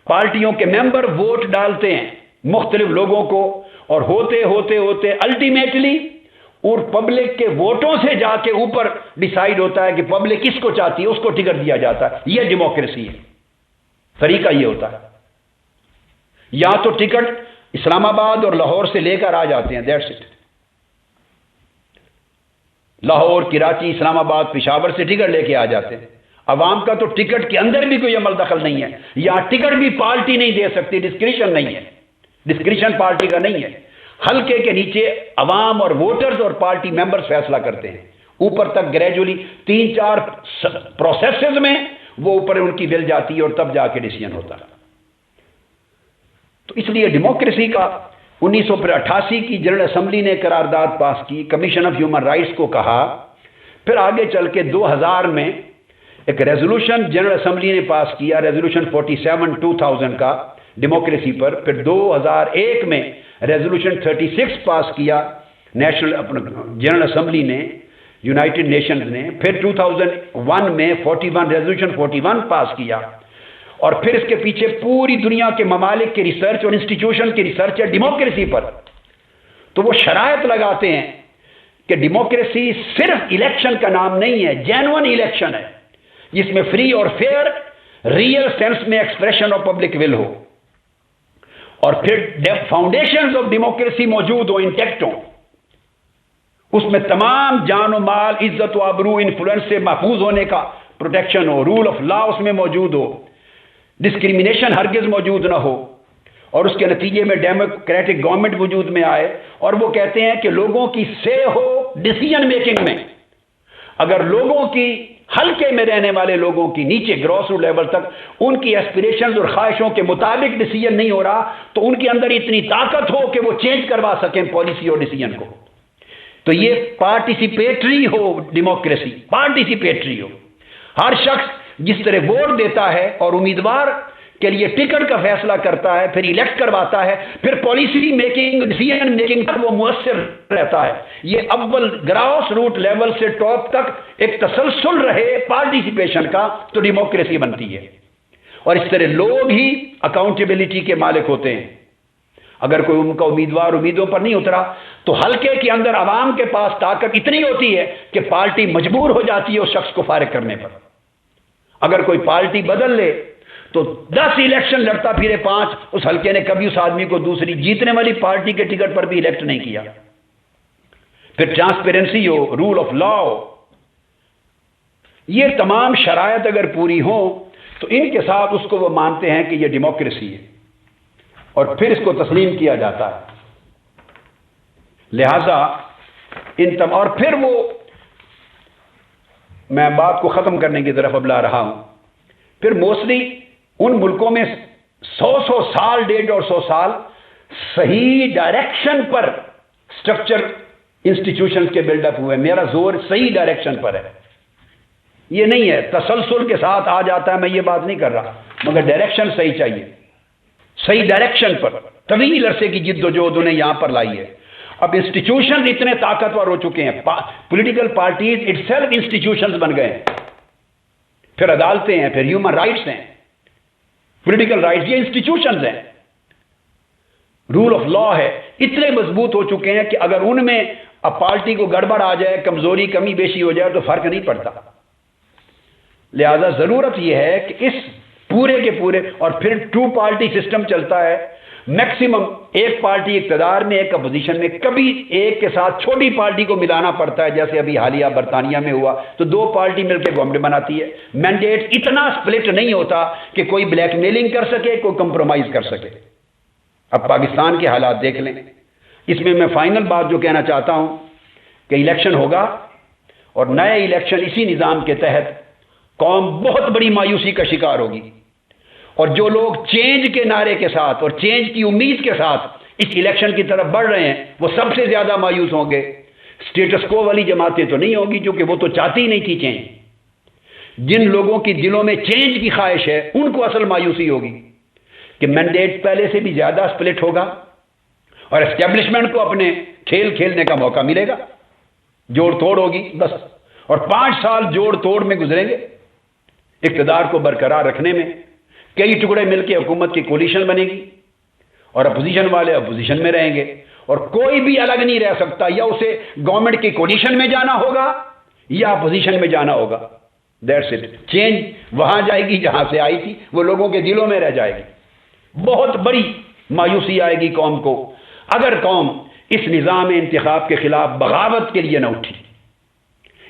پارٹیوں کے ممبر ووٹ ڈالتے ہیں مختلف لوگوں کو، اور ہوتے ہوتے ہوتے الٹیمیٹلی اور پبلک کے ووٹوں سے جا کے اوپر ڈیسائیڈ ہوتا ہے کہ پبلک کس کو چاہتی ہے، اس کو ٹکٹ دیا جاتا ہے۔ یہ ڈیموکریسی ہے، طریقہ یہ ہوتا ہے۔ یا تو ٹکٹ اسلام آباد اور لاہور سے لے کر آ جاتے ہیں، دیٹس اٹ۔ لاہور، کراچی، اسلام آباد، پشاور سے ٹکٹ لے کے آ جاتے ہیں۔ عوام کا تو ٹکٹ کے اندر بھی کوئی عمل دخل نہیں ہے، یا ٹکٹ بھی پارٹی نہیں دے سکتی، ڈسکریشن نہیں ہے، ڈسکریشن پارٹی کا نہیں ہے۔ حلقے کے نیچے عوام اور ووٹرز اور پارٹی ممبرز فیصلہ کرتے ہیں، اوپر تک گریجولی 3-4 پروسیسز میں وہ اوپر ان کی ول جاتی ہے، اور تب جا کے ڈیسیژن ہوتا ہے۔ تو اس لیے ڈیموکریسی کا 1988 کی جنرل اسمبلی نے قرارداد پاس کی، کمیشن آف ہیومن رائٹس کو کہا، پھر آگے چل کے 2000 میں ایک ریزولوشن جنرل اسمبلی نے پاس کیا، ریزولوشن 47 2000 کا ڈیموکریسی پر، پھر 2001 میں ریزولوشن 36 پاس کیا نیشنل جنرل اسمبلی نے، یونائٹڈ نیشنز نے، پھر 2001 میں 41 ریزولوشن 41 پاس کیا، اور پھر اس کے پیچھے پوری دنیا کے ممالک کے ریسرچ اور انسٹیٹیوشن کی ریسرچ ہے ڈیموکریسی پر۔ تو وہ شرائط لگاتے ہیں کہ ڈیموکریسی صرف الیکشن کا نام نہیں ہے، جینوئن الیکشن ہے جس میں فری اور فیئر ریئل سینس میں ایکسپریشن آف پبلک ول ہو، اور پھر فاؤنڈیشنز آف ڈیموکریسی موجود ہو، انٹیکٹ ہو، اس میں تمام جان و مال، عزت و آبرو، انفلوئنس سے محفوظ ہونے کا پروٹیکشن ہو، رول آف لا اس میں موجود ہو، ڈسکریمنیشن ہرگز موجود نہ ہو، اور اس کے نتیجے میں ڈیموکریٹک گورنمنٹ وجود میں آئے۔ اور وہ کہتے ہیں کہ لوگوں کی سے ہو ڈیسیژن میکنگ میں، اگر لوگوں کی حلقے میں رہنے والے لوگوں کی نیچے گراس روٹ لیول تک ان کی ایسپریشنز اور خواہشوں کے مطابق ڈیسیجن نہیں ہو رہا تو ان کے اندر اتنی طاقت ہو کہ وہ چینج کروا سکیں پالیسی اور ڈیسیجن کو. تو یہ پارٹیسپیٹری ہو ڈیموکریسی، پارٹیسپیٹری ہو. ہر شخص جس طرح ووٹ دیتا ہے اور امیدوار کے لیے ٹکٹ کا فیصلہ کرتا ہے، پھر الیکٹ کرواتا ہے، پھر پالیسی میکنگ ڈیسیجن میکنگ تک وہ مؤثر رہتا ہے. یہ اول گراس روٹ لیول سے ٹاپ تک ایک تسلسل رہے پارٹیسپیشن کا تو ڈیموکریسی بنتی ہے. اور اس طرح لوگ ہی اکاؤنٹیبلٹی کے مالک ہوتے ہیں. اگر کوئی ان کا امیدوار امیدوں پر نہیں اترا تو حلقے کے اندر عوام کے پاس طاقت اتنی ہوتی ہے کہ پارٹی مجبور ہو جاتی ہے اس شخص کو فارغ کرنے پر. اگر کوئی پارٹی بدل لے تو 10 الیکشن لڑتا پھرے 5، اس حلقے نے کبھی اس آدمی کو دوسری جیتنے والی پارٹی کے ٹکٹ پر بھی الیکٹ نہیں کیا. پھر ٹرانسپیرنسی ہو، رول آف لا ہو، یہ تمام شرائط اگر پوری ہوں تو ان کے ساتھ اس کو وہ مانتے ہیں کہ یہ ڈیموکریسی ہے اور پھر اس کو تسلیم کیا جاتا ہے. لہذا اور پھر وہ، میں بات کو ختم کرنے کی طرف اب لا رہا ہوں، پھر موسٹلی ان ملکوں میں 100 سال 150 سال صحیح ڈائریکشن پر سٹرکچر انسٹیٹیوشنز کے بلڈ اپ ہوئے. میرا زور صحیح ڈائریکشن پر ہے، یہ نہیں ہے تسلسل کے ساتھ آ جاتا ہے. میں یہ بات نہیں کر رہا، مگر ڈائریکشن صحیح چاہیے. صحیح ڈائریکشن پر طویل عرصے کی جد و جہد انہیں یہاں پر لائی ہے. اب انسٹیٹیوشن اتنے طاقتور ہو چکے ہیں، political parties itself institutions بن گئے ہیں. پھر عدالتیں ہیں، پھر ہیومن رائٹس ہیں، پولیٹیکل رائٹس، یہ انسٹیٹیوشنز ہیں. رول آف لا ہے، اتنے مضبوط ہو چکے ہیں کہ اگر ان میں اب پارٹی کو گڑبڑ آ جائے، کمزوری کمی بیشی ہو جائے تو فرق نہیں پڑتا. لہذا ضرورت یہ ہے کہ اس پورے کے پورے، اور پھر 2 پارٹی سسٹم چلتا ہے. میکسیمم ایک پارٹی اقتدار میں، ایک اپوزیشن میں. کبھی ایک کے ساتھ چھوٹی پارٹی کو ملانا پڑتا ہے، جیسے ابھی حالیہ برطانیہ میں ہوا تو 2 پارٹی مل کے گورنمنٹ بناتی ہے. مینڈیٹ اتنا سپلٹ نہیں ہوتا کہ کوئی بلیک میلنگ کر سکے، کوئی کمپرومائز کر سکے. اب پاکستان کے حالات دیکھ لیں. اس میں میں فائنل بات جو کہنا چاہتا ہوں کہ الیکشن ہوگا اور نئے الیکشن اسی نظام کے تحت قوم بہت بڑی مایوسی کا شکار ہوگی. اور جو لوگ چینج کے نعرے کے ساتھ اور چینج کی امید کے ساتھ اس الیکشن کی طرف بڑھ رہے ہیں وہ سب سے زیادہ مایوس ہوں گے. سٹیٹس کو والی جماعتیں تو نہیں ہوگی کیونکہ وہ تو چاہتی ہی نہیں تھی چینج. جن لوگوں کی دلوں میں چینج کی خواہش ہے ان کو اصل مایوسی ہوگی کہ مینڈیٹ پہلے سے بھی زیادہ سپلٹ ہوگا اور اسٹیبلشمنٹ کو اپنے کھیل کھیلنے کا موقع ملے گا. جوڑ توڑ ہوگی بس، اور 5 سال جوڑ توڑ میں گزریں گے. اقتدار کو برقرار رکھنے میں کئی ٹکڑے مل کے حکومت کی کولیشن بنے گی اور اپوزیشن والے اپوزیشن میں رہیں گے اور کوئی بھی الگ نہیں رہ سکتا. یا اسے گورنمنٹ کی کولیشن میں جانا ہوگا یا اپوزیشن میں جانا ہوگا. That's it. چینج وہاں جائے گی جہاں سے آئی تھی، وہ لوگوں کے دلوں میں رہ جائے گی. بہت بڑی مایوسی آئے گی قوم کو اگر قوم اس نظام انتخاب کے خلاف بغاوت کے لیے نہ اٹھی.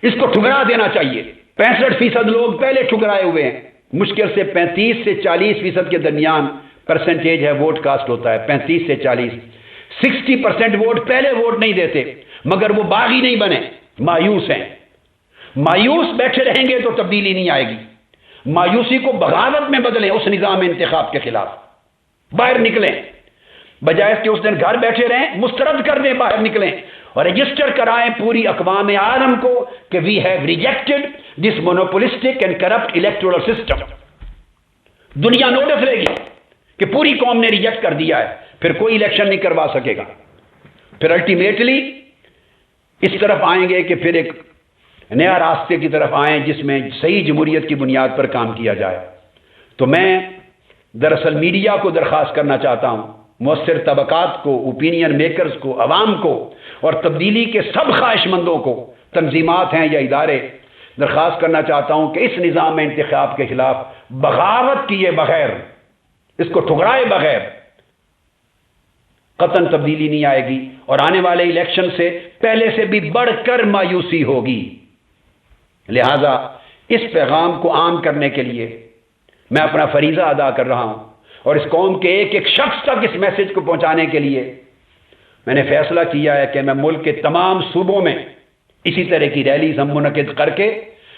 اس کو ٹھکرا دینا چاہیے. 65% لوگ پہلے ٹھکرائے ہوئے ہیں. مشکل سے 35 سے 40% کے درمیان پرسنٹیج ہے ووٹ کاسٹ ہوتا ہے. 35 سے 40. 60% ووٹ پہلے ووٹ نہیں دیتے مگر وہ باغی نہیں بنے، مایوس ہیں. مایوس بیٹھے رہیں گے تو تبدیلی نہیں آئے گی. مایوسی کو بغاوت میں بدلیں. اس نظام انتخاب کے خلاف باہر نکلیں، بجائے اس کے اس دن گھر بیٹھے رہیں. مسترد کر دیں، باہر نکلیں اور رجسٹر کرائیں پوری اقوام عالم کو کہ we have rejected this monopolistic and corrupt electoral system. دنیا نوٹس لے گی کہ پوری قوم نے ریجیکٹ کر دیا ہے. پھر کوئی الیکشن نہیں کروا سکے گا. پھر الٹیمیٹلی اس طرف آئیں گے کہ پھر ایک نیا راستے کی طرف آئیں جس میں صحیح جمہوریت کی بنیاد پر کام کیا جائے. تو میں دراصل میڈیا کو درخواست کرنا چاہتا ہوں، مؤثر طبقات کو، اوپینین میکرز کو، عوام کو اور تبدیلی کے سب خواہش مندوں کو، تنظیمات ہیں یا ادارے، درخواست کرنا چاہتا ہوں کہ اس نظام انتخاب کے خلاف بغاوت کیے بغیر، اس کو ٹھکرائے بغیر قطعاً تبدیلی نہیں آئے گی اور آنے والے الیکشن سے پہلے سے بھی بڑھ کر مایوسی ہوگی. لہذا اس پیغام کو عام کرنے کے لیے میں اپنا فریضہ ادا کر رہا ہوں اور اس قوم کے ایک ایک شخص تک اس میسج کو پہنچانے کے لیے میں نے فیصلہ کیا ہے کہ میں ملک کے تمام صوبوں میں اسی طرح کی ریلیز ہم منعقد کر کے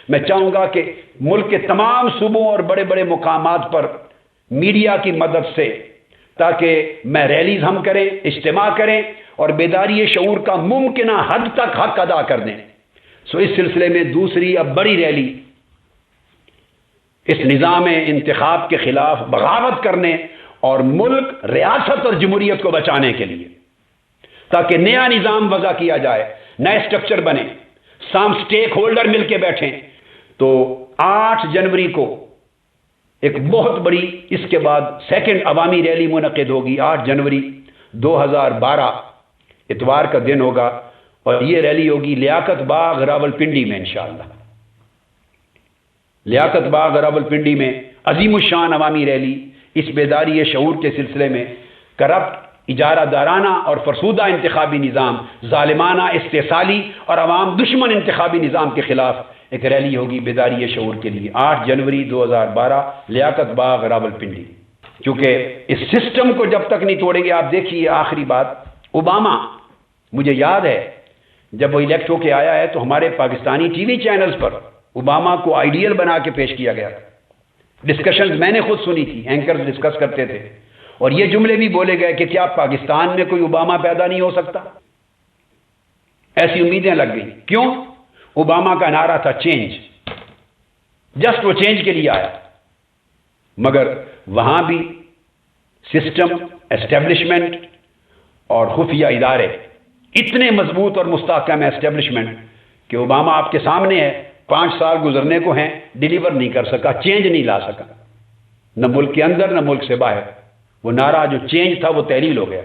میں چاہوں گا کہ ملک کے تمام صوبوں اور بڑے بڑے مقامات پر میڈیا کی مدد سے تاکہ میں ریلیز ہم کریں، اجتماع کریں اور بیداری شعور کا ممکنہ حد تک حق ادا کر دیں۔ اس سلسلے میں دوسری اب بڑی ریلی اس نظام انتخاب کے خلاف بغاوت کرنے اور ملک، ریاست اور جمہوریت کو بچانے کے لیے، تاکہ نیا نظام وضع کیا جائے، نئے سٹرکچر بنے، سٹیک ہولڈر مل کے بیٹھیں۔ تو 8 جنوری کو ایک بہت بڑی اس کے بعد سیکنڈ عوامی ریلی منعقد ہوگی۔ 8 جنوری 2012 اتوار کا دن ہوگا اور یہ ریلی ہوگی لیاقت باغ راولپنڈی میں انشاءاللہ۔ لیاقت باغ راولپنڈی میں عظیم الشان عوامی ریلی اس بیداری شعور کے سلسلے میں کرپٹ، اجارہ دارانہ اور فرسودہ انتخابی نظام، ظالمانہ، استحصالی اور عوام دشمن انتخابی نظام کے خلاف ایک ریلی ہوگی بیداری شعور کے لیے 8 جنوری 2012 لیاقت باغ راولپنڈی۔ کیونکہ اس سسٹم کو جب تک نہیں توڑیں گے، آپ دیکھیے آخری بات، اوباما، مجھے یاد ہے جب وہ الیکٹ ہو کے آیا ہے تو ہمارے پاکستانی ٹی وی چینلز پر اوباما کو آئیڈیل بنا کے پیش کیا گیا تھا۔ ڈسکشنز میں نے خود سنی تھی، اینکرز ڈسکس کرتے تھے اور یہ جملے بھی بولے گئے کہ کیا پاکستان میں کوئی اوباما پیدا نہیں ہو سکتا؟ ایسی امیدیں لگ گئی۔ کیوں؟ اوباما کا نعرہ تھا چینج، جسٹ وہ چینج کے لیے آیا، مگر وہاں بھی سسٹم، اسٹیبلشمنٹ اور خفیہ ادارے اتنے مضبوط اور مستحکم اسٹیبلشمنٹ کہ اوباما آپ کے سامنے ہے، 5 سال گزرنے کو ہیں، ڈیلیور نہیں کر سکا، چینج نہیں لا سکا، نہ ملک کے اندر نہ ملک سے باہر۔ وہ نعرہ جو چینج تھا وہ تحلیل ہو گیا،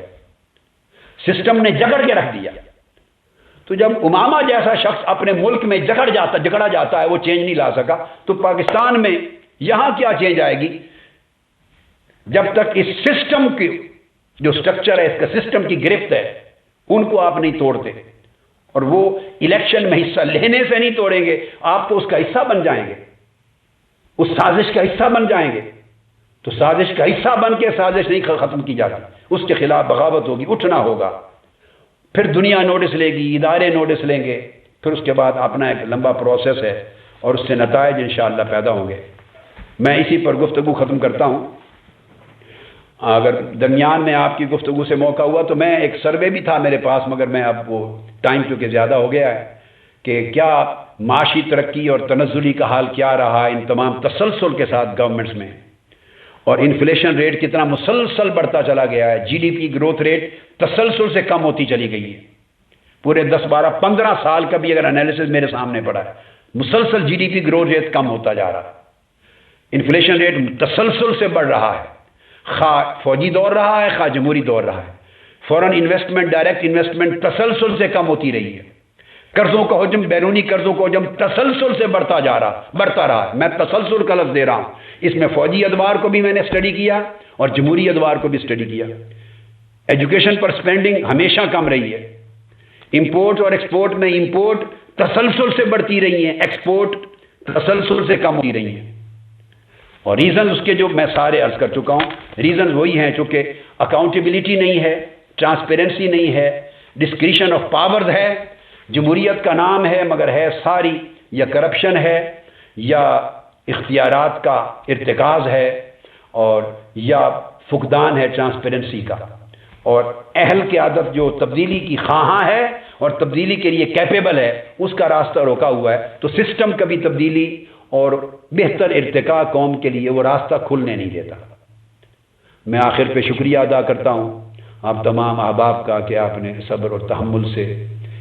سسٹم نے جکڑ کے رکھ دیا۔ تو جب اوباما جیسا شخص اپنے ملک میں جکڑا جاتا ہے، وہ چینج نہیں لا سکا، تو پاکستان میں یہاں کیا چینج آئے گی جب تک اس سسٹم کی جو سٹرکچر ہے، اس کا سسٹم کی گرفت ہے، ان کو آپ نہیں توڑتے اور وہ الیکشن میں حصہ لینے سے نہیں توڑیں گے، آپ تو اس کا حصہ بن جائیں گے، اس سازش کا حصہ بن جائیں گے۔ تو سازش کا حصہ بن کے سازش نہیں ختم کی جاتی، اس کے خلاف بغاوت ہوگی، اٹھنا ہوگا، پھر دنیا نوٹس لے گی، ادارے نوٹس لیں گے، پھر اس کے بعد اپنا ایک لمبا پروسیس ہے اور اس سے نتائج انشاءاللہ پیدا ہوں گے۔ میں اسی پر گفتگو ختم کرتا ہوں۔ اگر درمیان میں آپ کی گفتگو سے موقع ہوا تو میں ایک سروے بھی تھا میرے پاس، مگر میں اب وہ ٹائم چونکہ زیادہ ہو گیا ہے کہ کیا معاشی ترقی اور تنزلی کا حال کیا رہا ان تمام تسلسل کے ساتھ گورنمنٹس میں، اور انفلیشن ریٹ کتنا مسلسل بڑھتا چلا گیا ہے، G D P growth rate تسلسل سے کم ہوتی چلی گئی ہے، پورے 10 12 15 سال کا بھی اگر انالیسز میرے سامنے پڑا ہے، مسلسل G D P growth rate کم ہوتا جا رہا ہے، انفلیشن ریٹ تسلسل سے بڑھ رہا ہے، خواہ فوجی دور رہا ہے خواہ جمہوری دور رہا ہے، فورن انویسٹمنٹ، ڈائریکٹ انویسٹمنٹ تسلسل سے کم ہوتی رہی ہے، قرضوں کا حجم، بیرونی قرضوں کا حجم تسلسل سے بڑھتا رہا ہے۔ میں تسلسل کا لفظ دے رہا ہوں، اس میں فوجی ادوار کو بھی میں نے اسٹڈی کیا اور جمہوری ادوار کو بھی اسٹڈی کیا۔ ایجوکیشن پر سپینڈنگ ہمیشہ کم رہی ہے، امپورٹ اور ایکسپورٹ میں امپورٹ تسلسل سے بڑھتی رہی ہیں، ایکسپورٹ تسلسل سے کم ہوتی رہی ہیں، اور ریزن اس کے جو میں سارے عرض کر چکا ہوں، ریزن وہی ہیں چونکہ اکاؤنٹیبلٹی نہیں ہے، ٹرانسپیرنسی نہیں ہے، ڈسکریشن آف پاورز ہے، جمہوریت کا نام ہے مگر ہے ساری یا کرپشن ہے یا اختیارات کا ارتکاز ہے اور یا فقدان ہے ٹرانسپیرنسی کا، اور اہل قیادت جو تبدیلی کی خواہاں ہے اور تبدیلی کے لیے کیپیبل ہے، اس کا راستہ روکا ہوا ہے۔ تو سسٹم کبھی تبدیلی اور بہتر ارتقاء قوم کے لیے وہ راستہ کھلنے نہیں دیتا۔ میں آخر پہ شکریہ ادا کرتا ہوں آپ تمام احباب کا کہ آپ نے صبر اور تحمل سے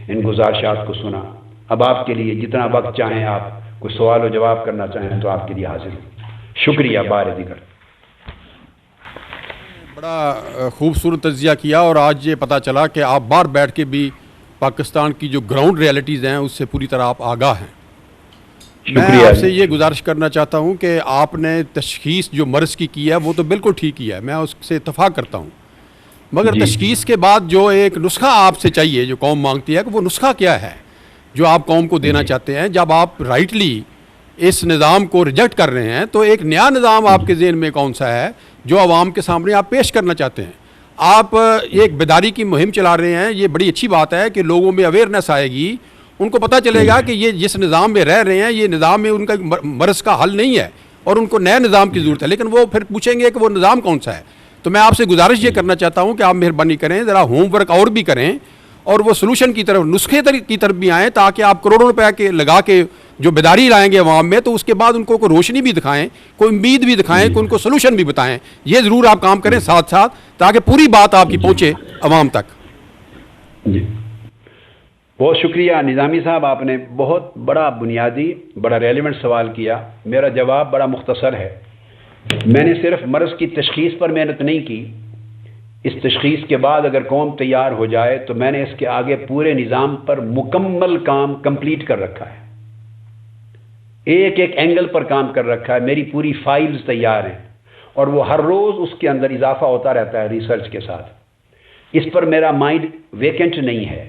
ان گزارشات کو سنا۔ اب آپ کے لیے جتنا وقت چاہیں، آپ کوئی سوال و جواب کرنا چاہیں تو آپ کے لیے حاضر ہوں۔ شکریہ بار دیگر۔ بڑا خوبصورت تجزیہ کیا، اور آج یہ پتہ چلا کہ آپ باہر بیٹھ کے بھی پاکستان کی جو گراؤنڈ ریالٹیز ہیں اس سے پوری طرح آپ آگاہ ہیں۔ میں آپ سے یہ گزارش کرنا چاہتا ہوں کہ آپ نے تشخیص جو مرض کی ہے وہ تو بالکل ٹھیک کی ہے، میں اس سے اتفاق کرتا ہوں، مگر تشخیص کے بعد جو ایک نسخہ آپ سے چاہیے جو قوم مانگتی ہے کہ وہ نسخہ کیا ہے جو آپ قوم کو دینا چاہتے ہیں؟ جب آپ رائٹلی اس نظام کو ریجیکٹ کر رہے ہیں تو ایک نیا نظام آپ کے ذہن میں کون سا ہے جو عوام کے سامنے آپ پیش کرنا چاہتے ہیں؟ آپ ایک بیداری کی مہم چلا رہے ہیں، یہ بڑی اچھی بات ہے کہ لوگوں میں اویئرنیس آئے گی ان کو پتہ چلے گا کہ یہ جس نظام میں رہ رہے ہیں یہ نظام میں ان کا مرض کا حل نہیں ہے اور ان کو نئے نظام کی ضرورت ہے، لیکن وہ پھر پوچھیں گے کہ وہ نظام کون سا ہے۔ تو میں آپ سے گزارش یہ کرنا چاہتا ہوں کہ آپ مہربانی کریں، ذرا ہوم ورک اور بھی کریں اور وہ سلوشن کی طرف، نسخے کی طرف بھی آئیں، تاکہ آپ کروڑوں روپے کے لگا کے جو بیداری لائیں گے عوام میں، تو اس کے بعد ان کو کوئی روشنی بھی دکھائیں، کوئی امید بھی دکھائیں، کہ ان کو سلوشن بھی بتائیں۔ یہ ضرور آپ کام کریں ساتھ ساتھ، تاکہ پوری بات آپ کی پہنچے عوام تک۔ جی بہت شکریہ نظامی صاحب، آپ نے بہت بڑا بنیادی بڑا ریلیونٹ سوال کیا۔ میرا جواب بڑا مختصر ہے۔ میں نے صرف مرض کی تشخیص پر محنت نہیں کی، اس تشخیص کے بعد اگر قوم تیار ہو جائے تو میں نے اس کے آگے پورے نظام پر مکمل کام کمپلیٹ کر رکھا ہے، ایک ایک اینگل پر کام کر رکھا ہے، میری پوری فائلز تیار ہیں اور وہ ہر روز اس کے اندر اضافہ ہوتا رہتا ہے ریسرچ کے ساتھ۔ اس پر میرا مائنڈ ویکنٹ نہیں ہے،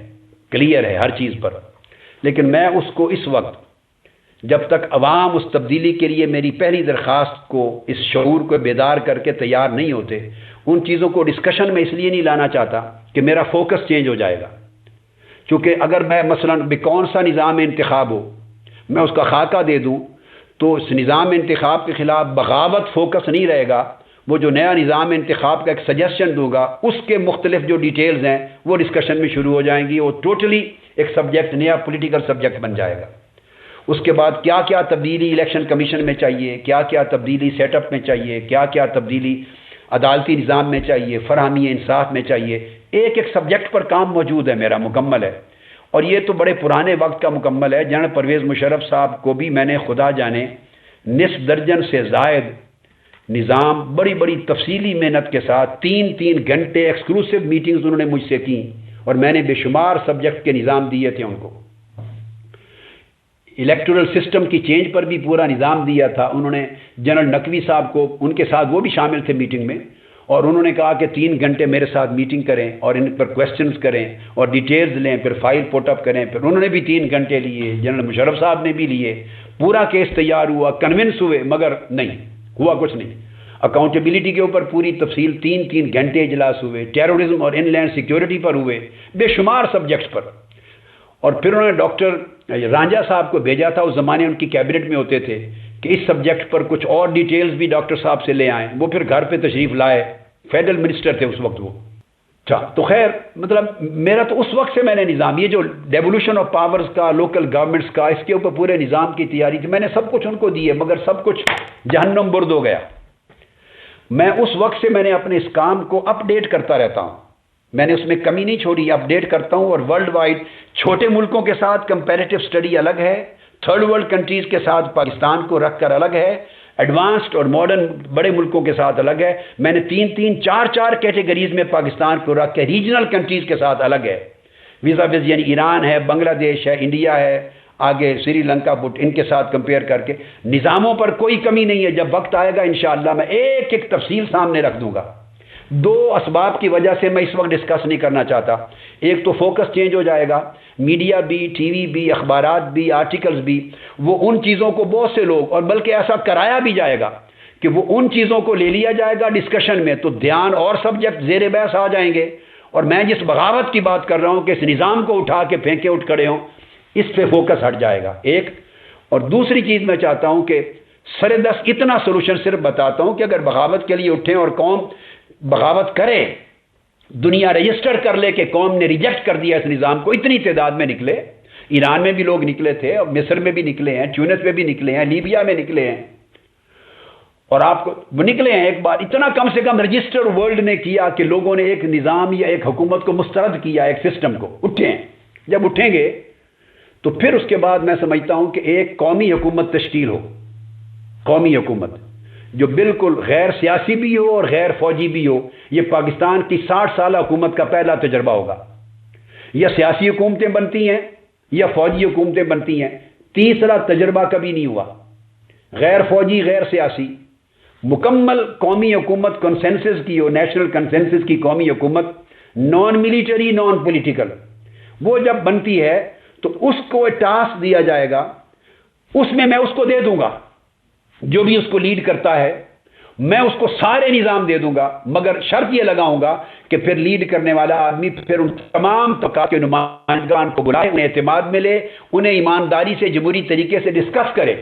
کلیئر ہے ہر چیز پر، لیکن میں اس کو اس وقت جب تک عوام اس تبدیلی کے لیے میری پہلی درخواست کو، اس شعور کو بیدار کر کے تیار نہیں ہوتے، ان چیزوں کو ڈسکشن میں اس لیے نہیں لانا چاہتا کہ میرا فوکس چینج ہو جائے گا۔ کیونکہ اگر میں مثلا کون سا نظام انتخاب ہو میں اس کا خاکہ دے دوں تو اس نظام انتخاب کے خلاف بغاوت فوکس نہیں رہے گا، وہ جو نیا نظام انتخاب کا ایک سجیشن دوں گا اس کے مختلف جو ڈیٹیلز ہیں وہ ڈسکشن میں شروع ہو جائیں گی، وہ ٹوٹلی ایک سبجیکٹ نیا پولیٹیکل سبجیکٹ بن جائے گا۔ اس کے بعد کیا کیا تبدیلی الیکشن کمیشن میں چاہیے، کیا کیا تبدیلی سیٹ اپ میں چاہیے، کیا کیا تبدیلی عدالتی نظام میں چاہیے، فراہمی انصاف میں چاہیے، ایک ایک سبجیکٹ پر کام موجود ہے میرا، مکمل ہے۔ اور یہ تو بڑے پرانے وقت کا مکمل ہے۔ جنرل پرویز مشرف صاحب کو بھی میں نے خدا جانے نصف درجن سے زائد نظام بڑی بڑی تفصیلی محنت کے ساتھ 3 گھنٹے ایکسکلوسیو میٹنگز انہوں نے مجھ سے کی اور میں نے بے شمار سبجیکٹ کے نظام دیے تھے ان کو۔ الیکٹورل سسٹم کی چینج پر بھی پورا نظام دیا تھا انہوں نے جنرل نقوی صاحب کو، ان کے ساتھ وہ بھی شامل تھے میٹنگ میں، اور انہوں نے کہا کہ 3 گھنٹے میرے ساتھ میٹنگ کریں اور ان پر کویسچنز کریں اور ڈیٹیلز لیں، پھر فائل پوٹ اپ کریں۔ پھر انہوں نے بھی 3 گھنٹے لیے، جنرل مشرف صاحب نے بھی لیے، پورا کیس تیار ہوا، کنونس ہوئے، مگر نہیں ہوا کچھ نہیں۔ اکاؤنٹیبلٹی کے اوپر پوری تفصیل 3 گھنٹے اجلاس ہوئے، ٹیررزم اور ان لینڈ سیکیورٹی پر ہوئے، بے شمار سبجیکٹس پر۔ اور پھر انہوں نے ڈاکٹر رانجھا صاحب کو بھیجا تھا، اس زمانے ان کی کیبنٹ میں ہوتے تھے، کہ اس سبجیکٹ پر کچھ اور ڈیٹیلز بھی ڈاکٹر صاحب سے لے آئیں۔ وہ پھر گھر پہ تشریف لائے، فیڈرل منسٹر تھے اس وقت وہ۔ تو خیر مطلب میرا تو اس وقت سے میں نے نظام، یہ جو ڈیولوشن آف پاورز کا، لوکل گورنمنٹس کا، اس کے اوپر پورے نظام کی تیاری تھی، میں نے سب کچھ ان کو دی ہے، مگر سب کچھ جہنم برد ہو گیا۔ میں اس وقت سے میں نے اپنے اس کام کو اپ ڈیٹ کرتا رہتا ہوں، میں نے اس میں کمی نہیں چھوڑی، اپ ڈیٹ کرتا ہوں۔ اور ورلڈ وائڈ چھوٹے ملکوں کے ساتھ کمپیریٹیو سٹڈی الگ ہے، تھرڈ ورلڈ کنٹریز کے ساتھ پاکستان کو رکھ کر الگ ہے، ایڈوانسڈ اور ماڈرن بڑے ملکوں کے ساتھ الگ ہے۔ میں نے 3 4 کیٹیگریز میں پاکستان کو رکھ کے ریجنل کنٹریز کے ساتھ الگ ہے، ویزا ویز، یعنی ایران ہے، بنگلہ دیش ہے، انڈیا ہے، آگے سری لنکا، ان کے ساتھ کمپیئر کر کے نظاموں پر کوئی کمی نہیں ہے۔ جب وقت آئے گا انشاءاللہ میں ایک ایک تفصیل سامنے رکھ دوں گا۔ 2 اسباب کی وجہ سے میں اس وقت ڈسکس نہیں کرنا چاہتا، ایک تو فوکس چینج ہو جائے گا، میڈیا بھی، ٹی وی بھی، اخبارات بھی، آرٹیکلز بھی، وہ ان چیزوں کو بہت سے لوگ، اور بلکہ ایسا کرایا بھی جائے گا کہ وہ ان چیزوں کو لے لیا جائے گا ڈسکشن میں، تو دھیان اور سبجیکٹ زیر بحث آ جائیں گے، اور میں جس بغاوت کی بات کر رہا ہوں کہ اس نظام کو اٹھا کے پھینکے اٹھ کھڑے ہوں، اس پہ فوکس ہٹ جائے گا ایک۔ اور دوسری چیز میں چاہتا ہوں کہ سردست اتنا سولوشن صرف بتاتا ہوں کہ اگر بغاوت کے لیے اٹھیں اور قوم بغاوت کرے، دنیا رجسٹر کر لے کہ قوم نے ریجیکٹ کر دیا اس نظام کو، اتنی تعداد میں نکلے، ایران میں بھی لوگ نکلے تھے، اور مصر میں بھی نکلے ہیں، ٹیونس میں بھی نکلے ہیں، لیبیا میں نکلے ہیں، اور آپ کو وہ نکلے ہیں ایک بار، اتنا کم سے کم رجسٹر ورلڈ نے کیا کہ لوگوں نے ایک نظام یا ایک حکومت کو مسترد کیا، ایک سسٹم کو، اٹھے ہیں۔ جب اٹھیں گے تو پھر اس کے بعد میں سمجھتا ہوں کہ ایک قومی حکومت تشکیل ہو، قومی حکومت جو بالکل غیر سیاسی بھی ہو اور غیر فوجی بھی ہو۔ یہ پاکستان کی 60 سالہ حکومت کا پہلا تجربہ ہوگا، یا سیاسی حکومتیں بنتی ہیں یا فوجی حکومتیں بنتی ہیں، تیسرا تجربہ کبھی نہیں ہوا۔ غیر فوجی، غیر سیاسی، مکمل قومی حکومت کنسنسس کی ہو، نیشنل کنسنسس کی قومی حکومت، نان ملیٹری، نان پولیٹیکل، وہ جب بنتی ہے تو اس کو ٹاسک دیا جائے گا، اس میں اس کو دے دوں گا جو بھی اس کو لیڈ کرتا ہے، میں اس کو سارے نظام دے دوں گا، مگر شرط یہ لگاؤں گا کہ پھر لیڈ کرنے والا آدمی پھر ان تمام طبقات کے نمائندگان کو بلائے، انہیں اعتماد ملے، انہیں ایمانداری سے جمہوری طریقے سے ڈسکس کرے،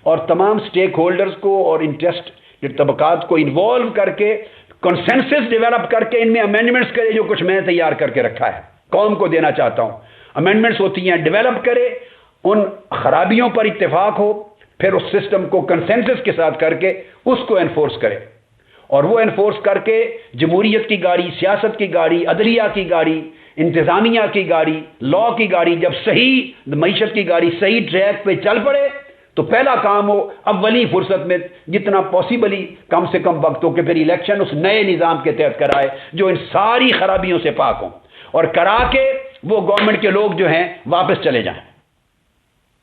اور تمام سٹیک ہولڈرز کو اور انٹرسٹ طبقات کو انوالو کر کے کنسنسس ڈیولپ کر کے ان میں امینڈمنٹس کرے، جو کچھ میں تیار کر کے رکھا ہے قوم کو دینا چاہتا ہوں۔ امینڈمنٹس ہوتی ہیں، ڈیولپ کرے، ان خرابیوں پر اتفاق ہو، پھر اس سسٹم کو کنسنسس کے ساتھ کر کے اس کو انفورس کرے، اور وہ انفورس کر کے جمہوریت کی گاڑی، سیاست کی گاڑی، عدلیہ کی گاڑی، انتظامیہ کی گاڑی، لا کی گاڑی جب صحیح معیشت کی گاڑی صحیح ٹریک پہ چل پڑے تو پہلا کام ہو اولی فرصت میں جتنا پاسبلی کم سے کم وقت ہو کہ پھر الیکشن اس نئے نظام کے تحت کرائے جو ان ساری خرابیوں سے پاک ہوں، اور کرا کے وہ گورنمنٹ کے لوگ جو ہیں واپس چلے جائیں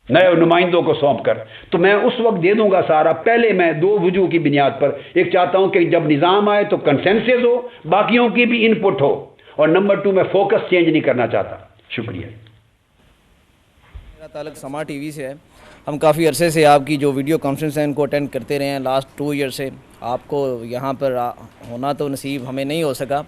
نئے نمائندوں کو سونپ کر۔ تو میں اس وقت دے دوں گا سارا۔ پہلے میں دو وجوہ کی بنیاد پر ایک چاہتا ہوں کہ جب نظام آئے تو کنسنسس ہو، باقیوں کی بھی ان پٹ ہو، اور نمبر 2 میں فوکس چینج نہیں کرنا چاہتا۔ شکریہ۔ میرا تعلق سما ٹی وی سے ہے۔ ہم کافی عرصے سے آپ کی جو ویڈیو کانفرنس ہیں ان کو اٹینڈ کرتے رہے ہیں، لاسٹ 2 ایئر سے۔ آپ کو یہاں پر ہونا تو نصیب ہمیں نہیں ہو سکا۔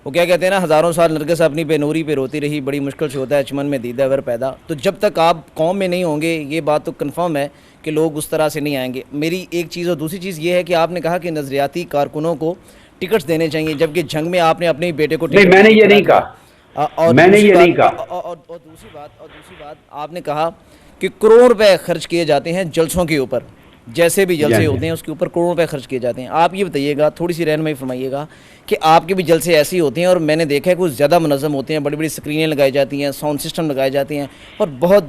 وہ کیا کہتے ہیں نا، ہزاروں سال نرگس اپنی بے نوری پہ روتی رہی، بڑی مشکل سے ہوتا ہے چمن میں دیدہ ور پیدا۔ تو جب تک آپ قوم میں نہیں ہوں گے یہ بات تو کنفرم ہے کہ لوگ اس طرح سے نہیں آئیں گے۔ میری ایک چیز، اور دوسری چیز یہ ہے کہ آپ نے کہا کہ نظریاتی کارکنوں کو ٹکٹس دینے چاہیے، جبکہ جنگ میں آپ نے اپنے بیٹے کو نہیں، میں نے یہ نہیں کہا، میں نے یہ نہیں کہا۔ اور دوسری بات آپ نے کہا کہ کروڑ روپے خرچ کیے جاتے ہیں جلسوں کے اوپر، جیسے بھی جلسے ہوتے ہیں اس کے اوپر کروڑوں روپے خرچ کیے جاتے ہیں۔ آپ یہ بتائیے گا، تھوڑی سی رہنمائی فرمائیے گا کہ آپ کے بھی جلسے ایسے ہوتے ہیں، اور میں نے دیکھا ہے کہ وہ زیادہ منظم ہوتے ہیں، بڑی بڑی اسکرینیں لگائی جاتی ہیں، ساؤنڈ سسٹم لگائے جاتے ہیں، اور بہت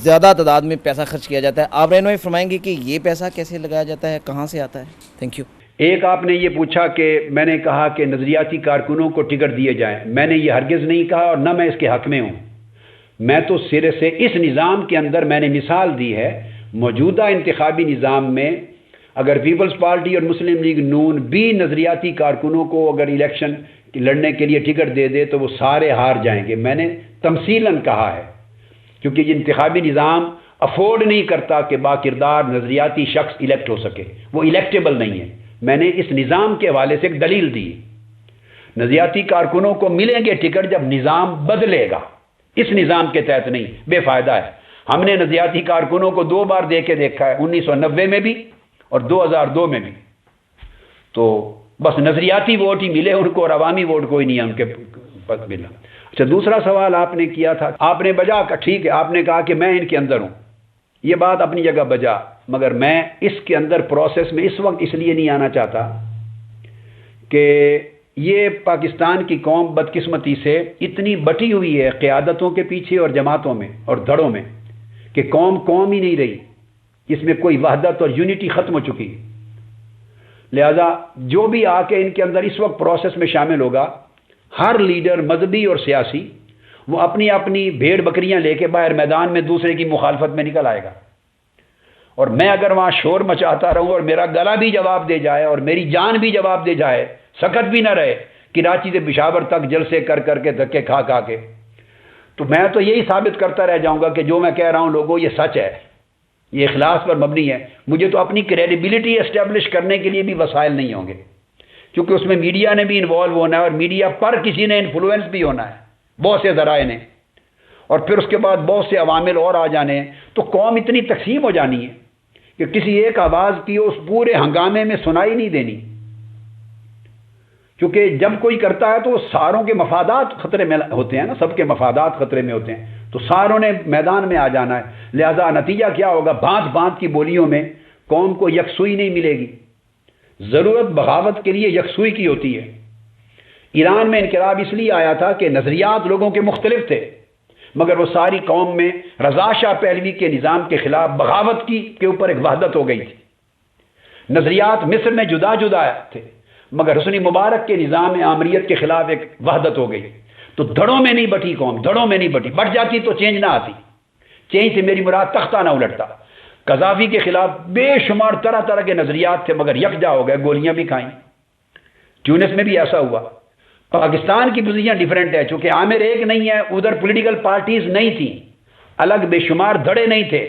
زیادہ تعداد میں پیسہ خرچ کیا جاتا ہے۔ آپ رہنمائی فرمائیں گے کہ یہ پیسہ کیسے لگایا جاتا ہے، کہاں سے آتا ہے؟ Thank you. ایک آپ نے یہ پوچھا کہ میں نے کہا کہ نظریاتی کارکنوں کو ٹکٹ دیے جائیں، میں نے یہ ہرگز نہیں کہا، اور نہ میں اس کے حق میں ہوں۔ میں تو سرے سے اس نظام کے اندر میں نے مثال دی ہے، موجودہ انتخابی نظام میں اگر پیپلز پارٹی اور مسلم لیگ نون بھی نظریاتی کارکنوں کو اگر الیکشن لڑنے کے لیے ٹکٹ دے دے تو وہ سارے ہار جائیں گے۔ میں نے تمثیلاً کہا ہے، کیونکہ یہ انتخابی نظام افورڈ نہیں کرتا کہ باکردار نظریاتی شخص الیکٹ ہو سکے، وہ الیکٹیبل نہیں ہے۔ میں نے اس نظام کے حوالے سے ایک دلیل دی، نظریاتی کارکنوں کو ملیں گے ٹکٹ جب نظام بدلے گا، اس نظام کے تحت نہیں، بے فائدہ ہے۔ ہم نے نظریاتی کارکنوں کو 2 بار دے کے دیکھا ہے، 1990 میں بھی اور 2002 میں بھی، تو بس نظریاتی ووٹ ہی ملے ان کو، اور عوامی ووٹ کوئی نہیں ہے ان کے پاس ملا۔ اچھا، دوسرا سوال آپ نے کیا تھا، آپ نے بجا کا، ٹھیک ہے، آپ نے کہا کہ میں ان کے اندر ہوں، یہ بات اپنی جگہ بجا، مگر میں اس کے اندر پروسیس میں اس وقت اس لیے نہیں آنا چاہتا کہ یہ پاکستان کی قوم بدقسمتی سے اتنی بٹی ہوئی ہے قیادتوں کے پیچھے اور جماعتوں میں اور دھڑوں میں کہ قوم ہی نہیں رہی، اس میں کوئی وحدت اور یونٹی ختم ہو چکی۔ لہذا جو بھی آ کے ان کے اندر اس وقت پروسیس میں شامل ہوگا، ہر لیڈر مذہبی اور سیاسی وہ اپنی اپنی بھیڑ بکریاں لے کے باہر میدان میں دوسرے کی مخالفت میں نکل آئے گا، اور میں اگر وہاں شور مچاتا رہوں اور میرا گلا بھی جواب دے جائے اور میری جان بھی جواب دے جائے، سکت بھی نہ رہے، کراچی سے پشاور تک جلسے کر کے دھکے کھا کے، تو میں تو یہی ثابت کرتا رہ جاؤں گا کہ جو میں کہہ رہا ہوں لوگوں یہ سچ ہے، یہ اخلاص پر مبنی ہے۔ مجھے تو اپنی کریڈیبلٹی اسٹیبلش کرنے کے لیے بھی وسائل نہیں ہوں گے، کیونکہ اس میں میڈیا نے بھی انوالو ہونا ہے، اور میڈیا پر کسی نے انفلوئنس بھی ہونا ہے، بہت سے ذرائع نے، اور پھر اس کے بعد بہت سے عوامل اور آ جانے ہیں، تو قوم اتنی تقسیم ہو جانی ہے کہ کسی ایک آواز کی اس پورے ہنگامے میں سنائی نہیں دینی، کیونکہ جب کوئی کرتا ہے تو ساروں کے مفادات خطرے میں ہوتے ہیں نا، سب کے مفادات خطرے میں ہوتے ہیں، تو ساروں نے میدان میں آ جانا ہے۔ لہذا نتیجہ کیا ہوگا، بھانت کی بولیوں میں قوم کو یکسوئی نہیں ملے گی۔ ضرورت بغاوت کے لیے یکسوئی کی ہوتی ہے۔ ایران میں انقلاب اس لیے آیا تھا کہ نظریات لوگوں کے مختلف تھے، مگر وہ ساری قوم میں رضا شاہ پہلوی کے نظام کے خلاف بغاوت کے اوپر ایک وحدت ہو گئی تھی۔ نظریات مصر میں جدا تھے، مگر حسنی مبارک کے نظام آمریت کے خلاف ایک وحدت ہو گئی، تو دھڑوں میں نہیں بٹی قوم، دھڑوں میں نہیں بٹی، بٹ جاتی تو چینج نہ آتی۔ چینج سے میری مراد تختہ نہ الٹتا۔ قذافی کے خلاف بے شمار طرح کے نظریات تھے، مگر یکجا ہو گئے، گولیاں بھی کھائیں۔ ٹیونس میں بھی ایسا ہوا۔ پاکستان کی پوزیشن ڈیفرنٹ ہے، چونکہ عامر ایک نہیں ہے، ادھر پولیٹیکل پارٹیز نہیں تھیں، الگ بے شمار دھڑے نہیں تھے۔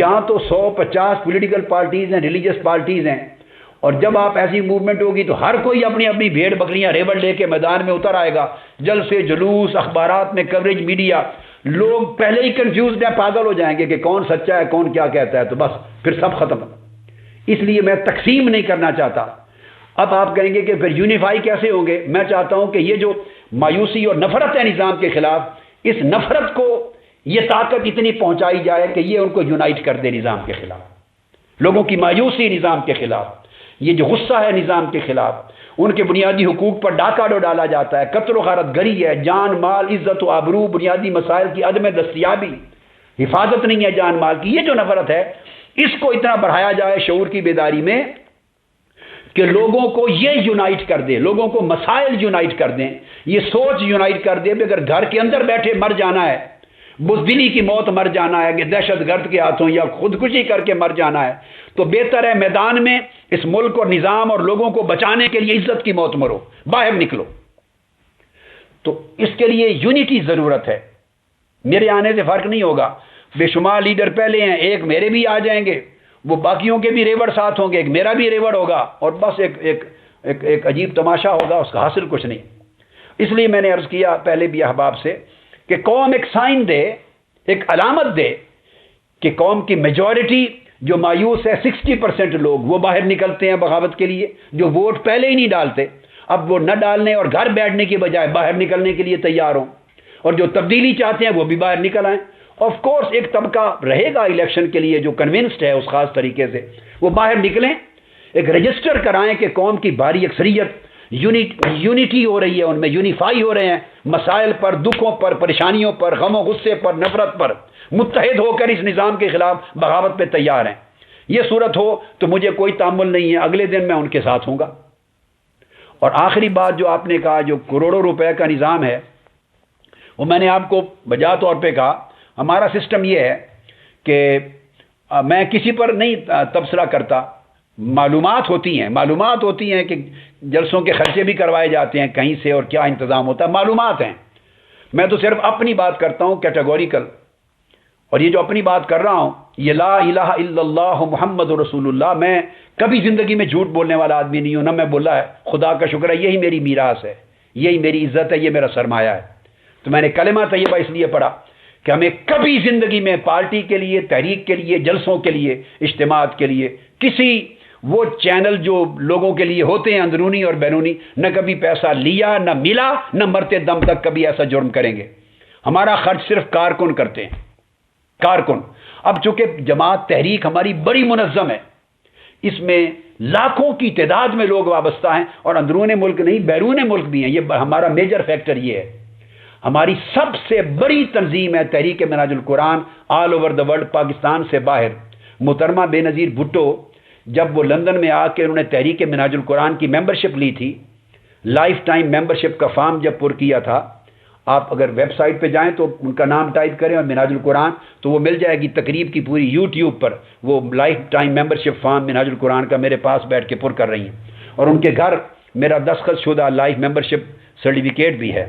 یہاں تو 150 پولیٹیکل پارٹیز ہیں، ریلیجس پارٹیز ہیں، اور جب آپ ایسی موومنٹ ہوگی تو ہر کوئی اپنی اپنی بھیڑ بکریاں ریوڑ لے کے میدان میں اتر آئے گا، جلسے جلوس، اخبارات میں کوریج، میڈیا، لوگ پہلے ہی کنفیوزڈ ہیں، پاگل ہو جائیں گے کہ کون سچا ہے کون کیا کہتا ہے، تو بس پھر سب ختم۔ اس لیے میں تقسیم نہیں کرنا چاہتا۔ اب آپ کہیں گے کہ پھر یونیفائی کیسے ہوں گے؟ میں چاہتا ہوں کہ یہ جو مایوسی اور نفرت ہے نظام کے خلاف، اس نفرت کو یہ طاقت اتنی پہنچائی جائے کہ یہ ان کو یونائٹ کر دے نظام کے خلاف۔ لوگوں کی مایوسی نظام کے خلاف، یہ جو غصہ ہے نظام کے خلاف، ان کے بنیادی حقوق پر ڈاکہ ڈالا جاتا ہے، قتل و غارت گری ہے، جان مال عزت و آبرو بنیادی مسائل کی عدم دستیابی، حفاظت نہیں ہے جان مال کی، یہ جو نفرت ہے اس کو اتنا بڑھایا جائے شعور کی بیداری میں کہ لوگوں کو یہ یونائٹ کر دے، لوگوں کو مسائل یونائٹ کر دیں، یہ سوچ یونائٹ کر دے کہ اگر گھر کے اندر بیٹھے مر جانا ہے، بزدلی کی موت مر جانا ہے کہ دہشت گرد کے ہاتھوں یا خودکشی کر کے مر جانا ہے، تو بہتر ہے میدان میں اس ملک اور نظام اور لوگوں کو بچانے کے لیے عزت کی موت مرو، باہر نکلو۔ تو اس کے لیے یونٹی ضرورت ہے۔ میرے آنے سے فرق نہیں ہوگا، بے شمار لیڈر پہلے ہیں، ایک میرے بھی آ جائیں گے، وہ باقیوں کے بھی ریوڑ ساتھ ہوں گے، ایک میرا بھی ریوڑ ہوگا، اور بس ایک عجیب تماشا ہوگا، اس کا حاصل کچھ نہیں۔ اس لیے میں نے عرض کیا پہلے بھی احباب سے کہ قوم ایک سائن دے، ایک علامت دے کہ قوم کی میجورٹی جو مایوس ہے 60% لوگ وہ باہر نکلتے ہیں بغاوت کے لیے، جو ووٹ پہلے ہی نہیں ڈالتے اب وہ نہ ڈالنے اور گھر بیٹھنے کی بجائے باہر نکلنے کے لیے تیار ہوں، اور جو تبدیلی چاہتے ہیں وہ بھی باہر نکل آئیں۔ آف کورس ایک طبقہ رہے گا الیکشن کے لیے جو کنونسڈ ہے اس خاص طریقے سے، وہ باہر نکلیں، ایک رجسٹر کرائیں کہ قوم کی بھاری اکثریت یونٹی ہو رہی ہے، ان میں یونیفائی ہو رہے ہیں، مسائل پر، دکھوں پر، پریشانیوں پر، غم و غصے پر، نفرت پر متحد ہو کر اس نظام کے خلاف بغاوت پہ تیار ہیں۔ یہ صورت ہو تو مجھے کوئی تعامل نہیں ہے، اگلے دن میں ان کے ساتھ ہوں گا۔ اور آخری بات جو آپ نے کہا، جو کروڑوں روپے کا نظام ہے، وہ میں نے آپ کو بجا طور پہ کہا، ہمارا سسٹم یہ ہے کہ میں کسی پر نہیں تبصرہ کرتا، معلومات ہوتی ہیں کہ جلسوں کے خرچے بھی کروائے جاتے ہیں کہیں سے اور کیا انتظام ہوتا ہے، معلومات ہیں۔ میں تو صرف اپنی بات کرتا ہوں کیٹیگوریکل، اور یہ جو اپنی بات کر رہا ہوں یہ لا الہ الا اللہ محمد رسول اللہ، میں کبھی زندگی میں جھوٹ بولنے والا آدمی نہیں ہوں، نہ میں بولا ہے، خدا کا شکر ہے، یہی میری میراث ہے، یہی میری عزت ہے، یہ میرا سرمایہ ہے۔ تو میں نے کلمہ طیبہ اس لیے پڑھا کہ ہمیں کبھی زندگی میں پارٹی کے لیے، تحریک کے لیے، جلسوں کے لیے، اجتماعات کے لیے، کسی وہ چینل جو لوگوں کے لیے ہوتے ہیں اندرونی اور بیرونی، نہ کبھی پیسہ لیا، نہ ملا، نہ مرتے دم تک کبھی ایسا جرم کریں گے۔ ہمارا خرچ صرف کارکن کرتے ہیں، کارکن۔ اب چونکہ جماعت تحریک ہماری بڑی منظم ہے، اس میں لاکھوں کی تعداد میں لوگ وابستہ ہیں، اور اندرون ملک نہیں بیرون ملک بھی ہیں، یہ ہمارا میجر فیکٹر یہ ہے۔ ہماری سب سے بڑی تنظیم ہے تحریک منہاج القرآن، all over the world, Pakistan سے باہر۔ محترمہ بے نظیر بھٹو جب وہ لندن میں آ کے انہوں نے تحریک منہاج القرآن کی ممبرشپ لی تھی، لائف ٹائم ممبرشپ کا فارم جب پر کیا تھا، آپ اگر ویب سائٹ پہ جائیں تو ان کا نام ٹائپ کریں اور منہاج القرآن تو وہ مل جائے گی، تقریب کی پوری یوٹیوب پر وہ لائف ٹائم ممبرشپ فارم منہاج القرآن کا میرے پاس بیٹھ کے پر کر رہی ہیں، اور ان کے گھر میرا دستخط شدہ لائف ممبرشپ سرٹیفکیٹ بھی ہے۔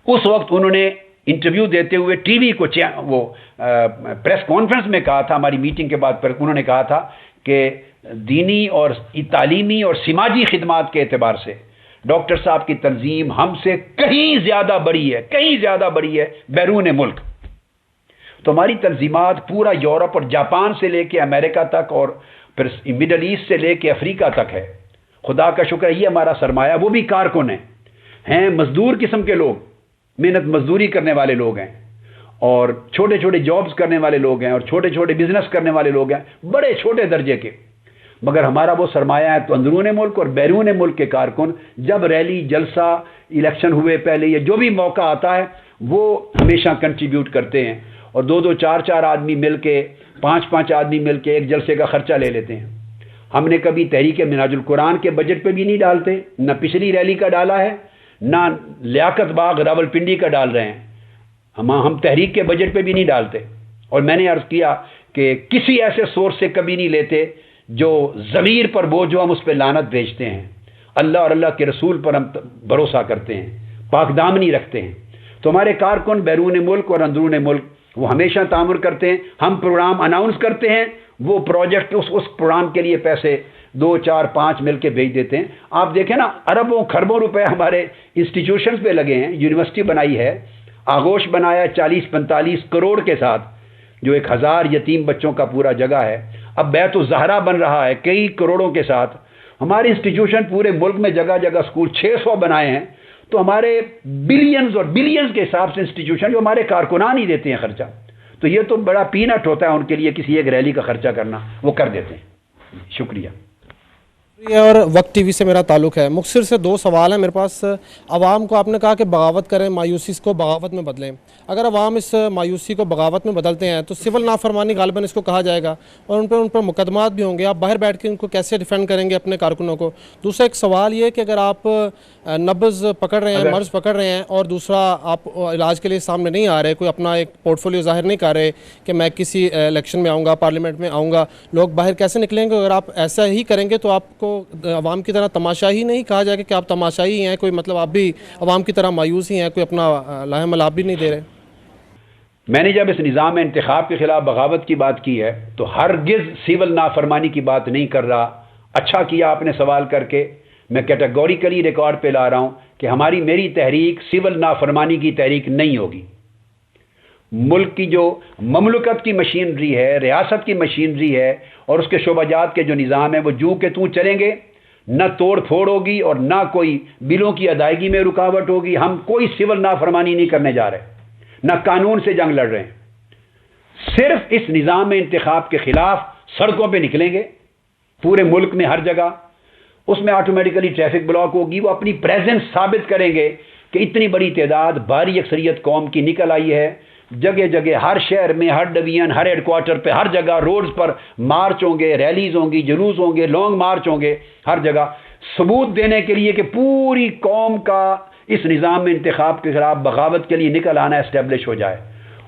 اس وقت انہوں نے انٹرویو دیتے ہوئے ٹی وی کو وہ پریس کانفرنس میں کہا تھا، ہماری میٹنگ کے بعد انہوں نے کہا تھا کہ دینی اور تعلیمی اور سماجی خدمات کے اعتبار سے ڈاکٹر صاحب کی تنظیم ہم سے کہیں زیادہ بڑی ہے بیرون ملک۔ تو ہماری تنظیمات پورا یورپ اور جاپان سے لے کے امریکہ تک اور پھر مڈل ایسٹ سے لے کے افریقہ تک ہے۔ خدا کا شکر ہے، یہ ہمارا سرمایہ۔ وہ بھی کارکن ہیں مزدور قسم کے لوگ، محنت مزدوری کرنے والے لوگ ہیں، اور چھوٹے چھوٹے جابز کرنے والے لوگ ہیں، اور چھوٹے چھوٹے بزنس کرنے والے لوگ ہیں، بڑے چھوٹے درجے کے، مگر ہمارا وہ سرمایہ ہے۔ تو اندرون ملک اور بیرون ملک کے کارکن جب ریلی، جلسہ، الیکشن ہوئے پہلے یا جو بھی موقع آتا ہے وہ ہمیشہ کنٹریبیوٹ کرتے ہیں، اور 2-2 4-4 آدمی مل کے، 5-5 آدمی مل کے ایک جلسے کا خرچہ لے لیتے ہیں۔ ہم نے کبھی تحریک منہاج القرآن کے بجٹ پہ بھی نہیں ڈالتے، نہ پچھلی ریلی کا ڈالا ہے، نہ لیاقت باغ راولپنڈی کا ڈال رہے ہیں، ہم تحریک کے بجٹ پہ بھی نہیں ڈالتے۔ اور میں نے عرض کیا کہ کسی ایسے سورس سے کبھی نہیں لیتے جو ضمیر پر بوجھ ہو، ہم اس پہ لعنت بھیجتے ہیں۔ اللہ اور اللہ کے رسول پر ہم بھروسہ کرتے ہیں، پاک دامنی رکھتے ہیں۔ تو ہمارے کارکن بیرون ملک اور اندرون ملک وہ ہمیشہ تعامل کرتے ہیں۔ ہم پروگرام اناؤنس کرتے ہیں، وہ پروجیکٹ اس پروگرام کے لیے پیسے 2 4 5 مل کے بھیج دیتے ہیں. آپ دیکھیں نا اربوں خربوں روپے ہمارے انسٹیٹیوشنز پہ لگے ہیں. یونیورسٹی بنائی ہے, آغوش بنایا 40-45 کروڑ کے ساتھ, جو 1000 یتیم بچوں کا پورا جگہ ہے. اب بیت الزہرا بن رہا ہے کئی کروڑوں کے ساتھ. ہمارے انسٹیٹیوشن پورے ملک میں جگہ جگہ اسکول 600 بنائے ہیں. تو ہمارے بلینز اور بلینز کے حساب سے انسٹیٹیوشن جو ہمارے کارکنان ہی دیتے ہیں خرچہ. تو یہ تو بڑا پینٹ ہوتا ہے ان کے لیے کسی ایک ریلی کا خرچہ کرنا, وہ کر دیتے ہیں. شکریہ. اور وقت ٹی وی سے میرا تعلق ہے. مختصر سے 2 سوال ہیں میرے پاس. عوام کو آپ نے کہا کہ بغاوت کریں, مایوسی کو بغاوت میں بدلیں. اگر عوام اس مایوسی کو بغاوت میں بدلتے ہیں تو سول نافرمانی غالباً اس کو کہا جائے گا, اور ان پر مقدمات بھی ہوں گے. آپ باہر بیٹھ کے ان کو کیسے ڈیفینڈ کریں گے اپنے کارکنوں کو؟ دوسرا ایک سوال یہ کہ اگر آپ نبض پکڑ رہے ہیں, مرض پکڑ رہے ہیں, اور دوسرا آپ علاج کے لیے سامنے نہیں آ رہے, کوئی اپنا ایک پورٹ فولیو ظاہر نہیں کر رہے کہ میں کسی الیکشن میں آؤں گا, پارلیمنٹ میں آؤں گا, لوگ باہر کیسے نکلیں گے؟ اگر آپ ایسا ہی کریں گے تو آپ کو عوام کی طرح تماشائی نہیں کہا جائے گا کہ آپ تماشائی ہیں, کوئی مطلب آپ بھی عوام کی طرح مایوس ہی ہیں, کوئی اپنا لاہ ملاب بھی نہیں دے رہے؟ میں نے جب اس نظام انتخاب کے خلاف بغاوت کی بات کی ہے تو ہرگز سول نافرمانی کی بات نہیں کر رہا. اچھا کیا آپ نے سوال کر کے. میں کیٹیگوریکلی ریکارڈ پہ لا رہا ہوں کہ میری تحریک سول نافرمانی کی تحریک نہیں ہوگی. ملک کی جو مملکت کی مشینری ہے, ریاست کی مشینری ہے, اور اس کے شعبہ جات کے جو نظام ہے وہ جو کہ توں چلیں گے. نہ توڑ پھوڑ ہوگی اور نہ کوئی بلوں کی ادائیگی میں رکاوٹ ہوگی. ہم کوئی سول نافرمانی نہیں کرنے جا رہے, نہ قانون سے جنگ لڑ رہے ہیں. صرف اس نظام انتخاب کے خلاف سڑکوں پہ نکلیں گے پورے ملک میں ہر جگہ. اس میں آٹومیٹیکلی ٹریفک بلاک ہوگی. وہ اپنی پریزنس ثابت کریں گے کہ اتنی بڑی تعداد بھاری اکثریت قوم کی نکل آئی ہے. جگہ جگہ ہر شہر میں, ہر ڈویژن, ہر ہیڈ کوارٹر پہ, ہر جگہ روڈز پر مارچ ہوں گے, ریلیز ہوں گی, جلوس ہوں گے, لانگ مارچ ہوں گے, ہر جگہ ثبوت دینے کے لیے کہ پوری قوم کا اس نظام انتخاب کے خلاف بغاوت کے لیے نکل آنا اسٹیبلش ہو جائے.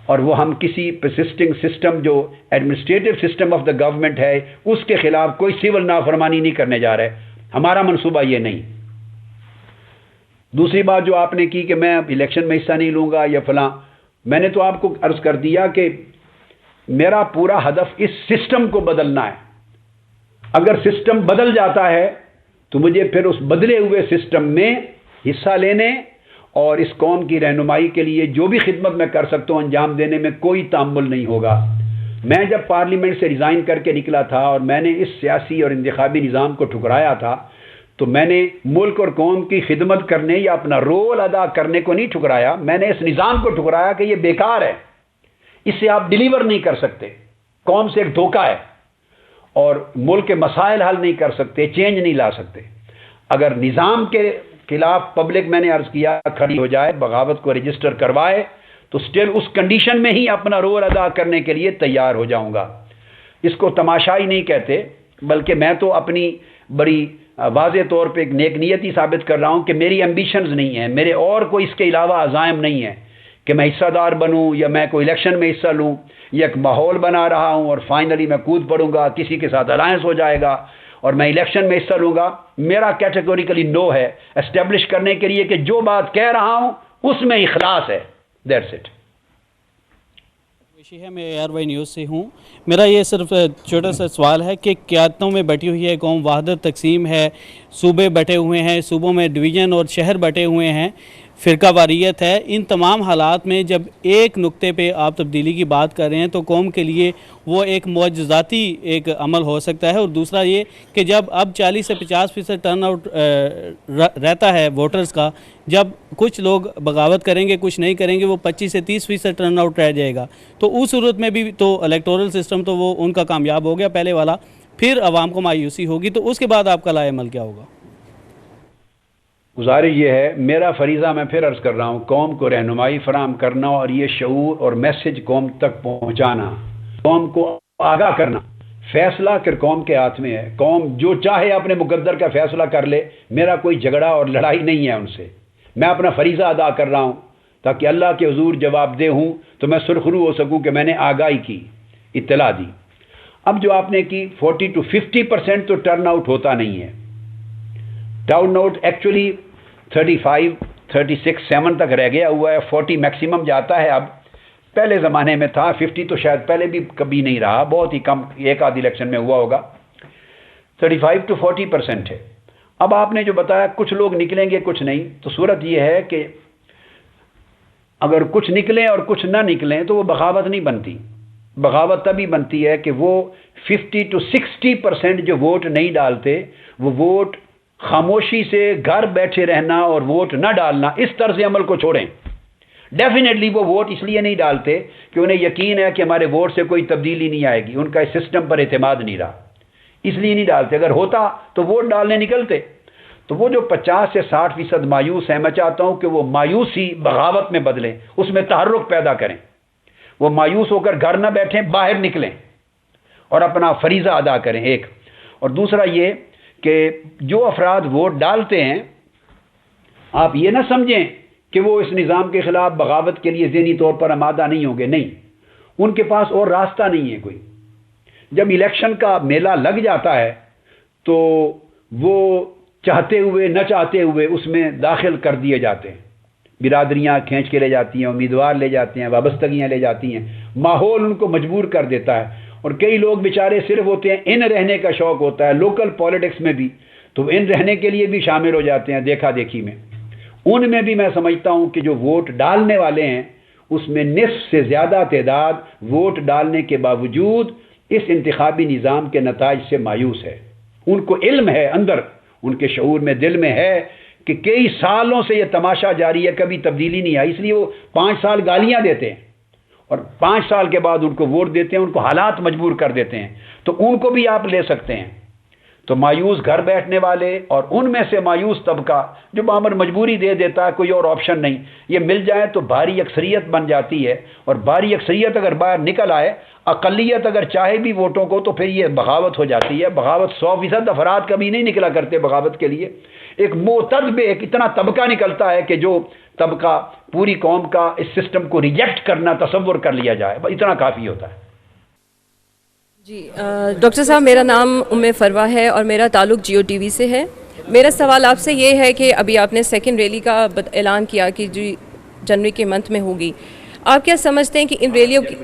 اور وہ ہم کسی پرسسٹنگ سسٹم جو administrative system of the government ہے اس کے خلاف کوئی سول نافرمانی نہیں کرنے جا رہے. ہمارا منصوبہ یہ نہیں. دوسری بات جو آپ نے کی کہ میں الیکشن میں حصہ نہیں لوں گا یا فلاں, میں نے تو آپ کو عرض کر دیا کہ میرا پورا ہدف اس سسٹم کو بدلنا ہے. اگر سسٹم بدل جاتا ہے تو مجھے پھر اس بدلے ہوئے سسٹم میں حصہ لینے اور اس قوم کی رہنمائی کے لیے جو بھی خدمت میں کر سکتا ہوں انجام دینے میں کوئی تامل نہیں ہوگا. میں جب پارلیمنٹ سے ریزائن کر کے نکلا تھا اور میں نے اس سیاسی اور انتخابی نظام کو ٹھکرایا تھا تو میں نے ملک اور قوم کی خدمت کرنے یا اپنا رول ادا کرنے کو نہیں ٹھکرایا. میں نے اس نظام کو ٹھکرایا کہ یہ بیکار ہے, اس سے آپ ڈیلیور نہیں کر سکتے, قوم سے ایک دھوکہ ہے, اور ملک کے مسائل حل نہیں کر سکتے, چینج نہیں لا سکتے. اگر نظام کے خلاف پبلک, میں نے عرض کیا, کھڑی ہو جائے, بغاوت کو رجسٹر کروائے, تو سٹل اس کنڈیشن میں ہی اپنا رول ادا کرنے کے لیے تیار ہو جاؤں گا. اس کو تماشائی نہیں کہتے, بلکہ میں تو اپنی بڑی واضح طور پہ ایک نیک نیتی ثابت کر رہا ہوں کہ میری ایمبیشنز نہیں ہیں, میرے اور کوئی اس کے علاوہ عزائم نہیں ہیں کہ میں حصہ دار بنوں یا میں کوئی الیکشن میں حصہ لوں. یہ ایک ماحول بنا رہا ہوں اور فائنلی میں کود پڑوں گا, کسی کے ساتھ الائنس ہو جائے گا اور میں الیکشن میں حصہ لوں گا. میرا کیٹیگوریکلی نو ہے اسٹیبلش کرنے کے لیے کہ جو بات کہہ رہا ہوں اس میں اخلاص ہے. That's it. ہے میں AR وائی نیوز سے ہوں. میرا یہ صرف چھوٹا سا سوال ہے کہ قیادتوں میں بیٹھی ہوئی ہے قوم, وحدت تقسیم ہے, صوبے بٹے ہوئے ہیں, صوبوں میں ڈویژن اور شہر بٹے ہوئے ہیں, فرقہ واریت ہے. ان تمام حالات میں جب ایک نقطے پہ آپ تبدیلی کی بات کر رہے ہیں تو قوم کے لیے وہ ایک معجزاتی ایک عمل ہو سکتا ہے. اور دوسرا یہ کہ جب اب 40 سے 50% ٹرن آؤٹ رہتا ہے ووٹرز کا, جب کچھ لوگ بغاوت کریں گے, کچھ نہیں کریں گے, وہ 25 سے 30% ٹرن آؤٹ رہ جائے گا. تو اس صورت میں بھی تو الیکٹورل سسٹم تو وہ ان کا کامیاب ہو گیا پہلے والا, پھر عوام کو مایوسی ہوگی. تو اس کے بعد آپ کا لائے عمل کیا ہوگا؟ گزارش یہ ہے, میرا فریضہ میں پھر عرض کر رہا ہوں, قوم کو رہنمائی فراہم کرنا اور یہ شعور اور میسج قوم تک پہنچانا, قوم کو آگاہ کرنا. فیصلہ کہ قوم کے ہاتھ میں ہے, قوم جو چاہے اپنے مقدر کا فیصلہ کر لے. میرا کوئی جھگڑا اور لڑائی نہیں ہے ان سے. میں اپنا فریضہ ادا کر رہا ہوں تاکہ اللہ کے حضور جواب دہ ہوں تو میں سرخرو ہو سکوں کہ میں نے آگاہی کی, اطلاع دی. اب جو آپ نے کی 40 to 50% تو ٹرن آؤٹ ہوتا نہیں ہے. ٹرن آؤٹ ایکچولی 35, 36, 7 تک رہ گیا ہوا ہے. 40 میکسیمم جاتا ہے. اب پہلے زمانے میں تھا 50, تو شاید پہلے بھی کبھی نہیں رہا, بہت ہی کم, ایک آدھ الیکشن میں ہوا ہوگا. 35 to 40% ہے۔ اب آپ نے جو بتایا کچھ لوگ نکلیں گے کچھ نہیں، تو صورت یہ ہے کہ اگر کچھ نکلیں اور کچھ نہ نکلیں تو وہ بغاوت نہیں بنتی۔ بغاوت تبھی بنتی ہے کہ وہ 50 to 60% جو ووٹ نہیں ڈالتے، وہ ووٹ خاموشی سے گھر بیٹھے رہنا اور ووٹ نہ ڈالنا، اس طرز عمل کو چھوڑیں۔ ڈیفینیٹلی وہ ووٹ اس لیے نہیں ڈالتے کہ انہیں یقین ہے کہ ہمارے ووٹ سے کوئی تبدیلی نہیں آئے گی، ان کا اس سسٹم پر اعتماد نہیں رہا، اس لیے نہیں ڈالتے۔ اگر ہوتا تو ووٹ ڈالنے نکلتے۔ تو وہ جو 50 سے 60% مایوس ہیں، میں چاہتا ہوں کہ وہ مایوسی بغاوت میں بدلیں، اس میں تحرک پیدا کریں۔ وہ مایوس ہو کر گھر نہ بیٹھیں، باہر نکلیں اور اپنا فریضہ ادا کریں، ایک۔ اور دوسرا یہ کہ جو افراد ووٹ ڈالتے ہیں، آپ یہ نہ سمجھیں کہ وہ اس نظام کے خلاف بغاوت کے لیے ذہنی طور پر آمادہ نہیں ہوں گے، نہیں، ان کے پاس اور راستہ نہیں ہے کوئی۔ جب الیکشن کا میلہ لگ جاتا ہے تو وہ چاہتے ہوئے نہ چاہتے ہوئے اس میں داخل کر دیے جاتے ہیں، برادریاں کھینچ کے لے جاتی ہیں، امیدوار لے جاتے ہیں، وابستگیاں لے جاتی ہیں، ماحول ان کو مجبور کر دیتا ہے۔ اور کئی لوگ بیچارے صرف ہوتے ہیں، ان رہنے کا شوق ہوتا ہے لوکل پالیٹکس میں بھی، تو ان رہنے کے لیے بھی شامل ہو جاتے ہیں دیکھا دیکھی میں۔ ان میں بھی میں سمجھتا ہوں کہ جو ووٹ ڈالنے والے ہیں اس میں نصف سے زیادہ تعداد ووٹ ڈالنے کے باوجود اس انتخابی نظام کے نتائج سے مایوس ہے۔ ان کو علم ہے، اندر ان کے شعور میں، دل میں ہے کہ کئی سالوں سے یہ تماشا جاری ہے، کبھی تبدیلی نہیں آئی، اس لیے وہ 5 سال گالیاں دیتے ہیں اور 5 سال کے بعد ان کو ووٹ دیتے ہیں، ان کو حالات مجبور کر دیتے ہیں۔ تو ان کو بھی آپ لے سکتے ہیں۔ تو مایوس گھر بیٹھنے والے اور ان میں سے مایوس طبقہ جو بامر مجبوری دے دیتا ہے، کوئی اور آپشن نہیں، یہ مل جائے تو بھاری اکثریت بن جاتی ہے۔ اور بھاری اکثریت اگر باہر نکل آئے، اقلیت اگر چاہے بھی ووٹوں کو، تو پھر یہ بغاوت ہو جاتی ہے۔ بغاوت 100% افراد کبھی نہیں نکلا کرتے بغاوت کے لیے، ایک معتدب ایک اتنا طبقہ نکلتا ہے کہ جو طبقہ پوری قوم کا اس سسٹم کو ریجیکٹ کرنا تصور کر لیا جائے، اتنا کافی ہوتا ہے۔ جی ڈاکٹر صاحب، میرا نام فروہ ہے اور میرا تعلق جیو ٹی وی سے ہے۔ میرا سوال آپ سے یہ ہے کہ ابھی آپ نے سیکنڈ ریلی کا اعلان کیا کہ جنوری کے منتھ میں ہوگی، آپ کیا سمجھتے ہیں کہ ان ریلیوں کی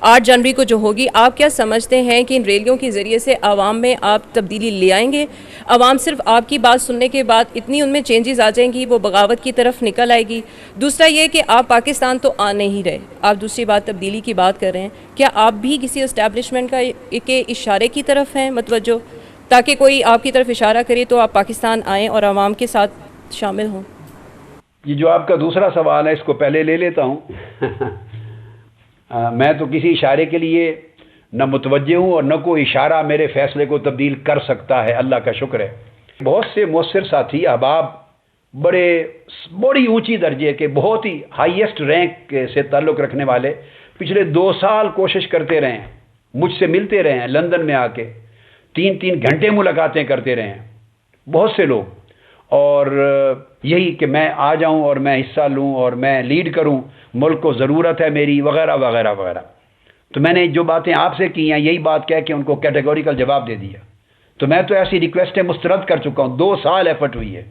8 جنوری کو جو ہوگی، آپ کیا سمجھتے ہیں کہ ان ریلیوں کے ذریعے سے عوام میں آپ تبدیلی لے آئیں گے؟ عوام صرف آپ کی بات سننے کے بعد اتنی ان میں چینجز آ جائیں گی، وہ بغاوت کی طرف نکل آئے گی؟ دوسرا یہ کہ آپ پاکستان تو آ نہیں رہے، آپ دوسری بات تبدیلی کی بات کر رہے ہیں، کیا آپ بھی کسی اسٹیبلشمنٹ کے اشارے کی طرف ہیں متوجہ، تاکہ کوئی آپ کی طرف اشارہ کرے تو آپ پاکستان آئیں اور عوام کے ساتھ شامل ہوں؟ یہ جو آپ کا دوسرا سوال ہے، اس کو پہلے لے لیتا ہوں۔ میں تو کسی اشارے کے لیے نہ متوجہ ہوں اور نہ کوئی اشارہ میرے فیصلے کو تبدیل کر سکتا ہے، اللہ کا شکر ہے۔ بہت سے مؤثر ساتھی احباب بڑی اونچی درجے کے، بہت ہی ہائیسٹ رینک سے تعلق رکھنے والے پچھلے 2 سال کوشش کرتے رہے ہیں، مجھ سے ملتے رہے ہیں، لندن میں آ کے 3 گھنٹے ملاقاتیں کرتے رہے ہیں بہت سے لوگ، اور یہی کہ میں آ جاؤں اور میں حصہ لوں اور میں لیڈ کروں، ملک کو ضرورت ہے میری، وغیرہ وغیرہ وغیرہ۔ تو میں نے جو باتیں آپ سے کی ہیں، یہی بات کہہ کے ان کو کیٹیگوریکل جواب دے دیا۔ تو میں تو ایسی ریکویسٹیں مسترد کر چکا ہوں، 2 سال ایفرٹ ہوئی ہے،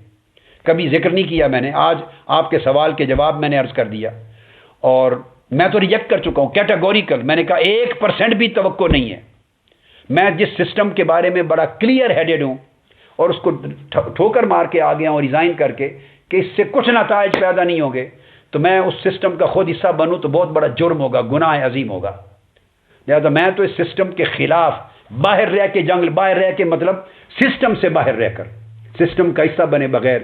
کبھی ذکر نہیں کیا میں نے، آج آپ کے سوال کے جواب میں نے عرض کر دیا، اور میں تو ریجیکٹ کر چکا ہوں کیٹیگوریکل۔ میں نے کہا 1% بھی توقع نہیں ہے۔ میں جس سسٹم کے بارے میں بڑا کلیئر ہیڈڈ ہوں اور اس کو ٹھوکر مار کے آ گیا ہوں ریزائن کر کے کہ اس سے کچھ نتائج پیدا نہیں ہوں گے، تو میں اس سسٹم کا خود حصہ بنوں تو بہت بڑا جرم ہوگا، گناہ عظیم ہوگا۔ لہذا میں تو اس سسٹم کے خلاف باہر رہ کے جنگ، باہر رہ کے مطلب سسٹم سے باہر رہ کر، سسٹم کا حصہ بنے بغیر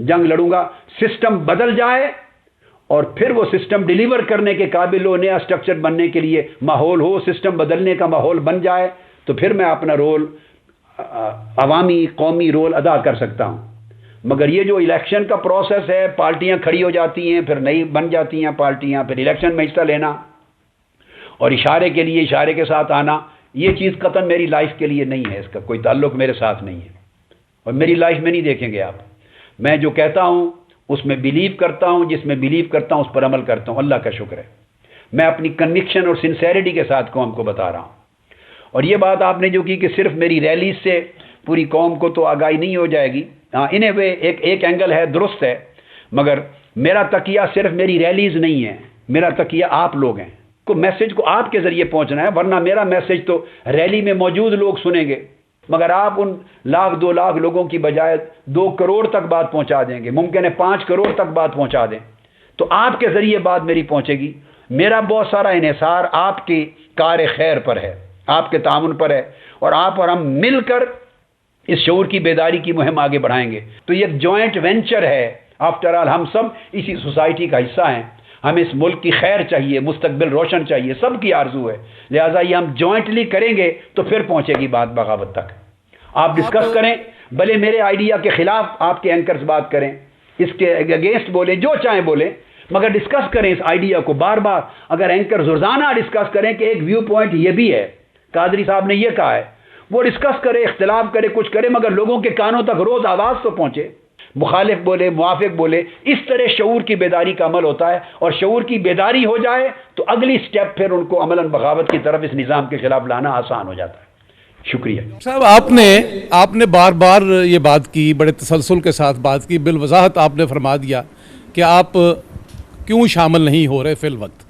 جنگ لڑوں گا۔ سسٹم بدل جائے اور پھر وہ سسٹم ڈیلیور کرنے کے قابل ہو، نیا سٹرکچر بننے کے لیے ماحول ہو، سسٹم بدلنے کا ماحول بن جائے، تو پھر میں اپنا رول، عوامی قومی رول ادا کر سکتا ہوں۔ مگر یہ جو الیکشن کا پروسیس ہے، پارٹیاں کھڑی ہو جاتی ہیں، پھر نئی بن جاتی ہیں پارٹیاں، پھر الیکشن میں حصہ لینا اور اشارے کے لیے اشارے کے ساتھ آنا، یہ چیز قطعاً میری لائف کے لیے نہیں ہے، اس کا کوئی تعلق میرے ساتھ نہیں ہے، اور میری لائف میں نہیں دیکھیں گے آپ۔ میں جو کہتا ہوں اس میں بلیو کرتا ہوں، جس میں بلیو کرتا ہوں اس پر عمل کرتا ہوں، اللہ کا شکر ہے۔ میں اپنی کنوکشن اور سنسیریٹی کے ساتھ قوم کو بتا رہا ہوں۔ اور یہ بات آپ نے جو کی کہ صرف میری ریلیز سے پوری قوم کو تو آگاہی نہیں ہو جائے گی، ہاں ان اے وے ایک اینگل ہے، درست ہے، مگر میرا تکیہ صرف میری ریلیز نہیں ہے، میرا تکیہ آپ لوگ ہیں، کو میسج کو آپ کے ذریعے پہنچنا ہے، ورنہ میرا میسج تو ریلی میں موجود لوگ سنیں گے، مگر آپ ان 1,00,000 2 لاکھ لوگوں کی بجائے 2 کروڑ تک بات پہنچا دیں گے، ممکن ہے 5 کروڑ تک بات پہنچا دیں، تو آپ کے ذریعے بات میری پہنچے گی۔ میرا بہت سارا انحصار آپ کی کار خیر پر ہے، آپ کے تعاون پر ہے، اور آپ اور ہم مل کر اس شعور کی بیداری کی مہم آگے بڑھائیں گے۔ تو یہ ایک جوائنٹ وینچر ہے، آفٹر آل ہم سب اسی سوسائٹی کا حصہ ہیں، ہمیں اس ملک کی خیر چاہیے، مستقبل روشن چاہیے، سب کی آرزو ہے، لہٰذا یہ ہم جوائنٹلی کریں گے تو پھر پہنچے گی بات بغاوت تک۔ آپ ڈسکس کریں، بھلے میرے آئیڈیا کے خلاف آپ کے اینکرز بات کریں، اس کے اگینسٹ بولیں، جو چاہیں بولیں، مگر ڈسکس کریں اس آئیڈیا کو بار بار۔ اگر اینکر روزانہ ڈسکس کریں کہ ایک ویو پوائنٹ یہ بھی ہے، قادری صاحب نے یہ کہا ہے، وہ ڈسکس کرے، اختلاف کرے، کچھ کرے، مگر لوگوں کے کانوں تک روز آواز تو پہنچے، مخالف بولے، موافق بولے، اس طرح شعور کی بیداری کا عمل ہوتا ہے، اور شعور کی بیداری ہو جائے تو اگلی سٹیپ پھر ان کو عملاً بغاوت کی طرف اس نظام کے خلاف لانا آسان ہو جاتا ہے۔ شکریہ صاحب، آپ نے بار بار یہ بات کی، بڑے تسلسل کے ساتھ بات کی، بالوضاحت آپ نے فرما دیا کہ آپ کیوں شامل نہیں ہو رہے فی الوقت،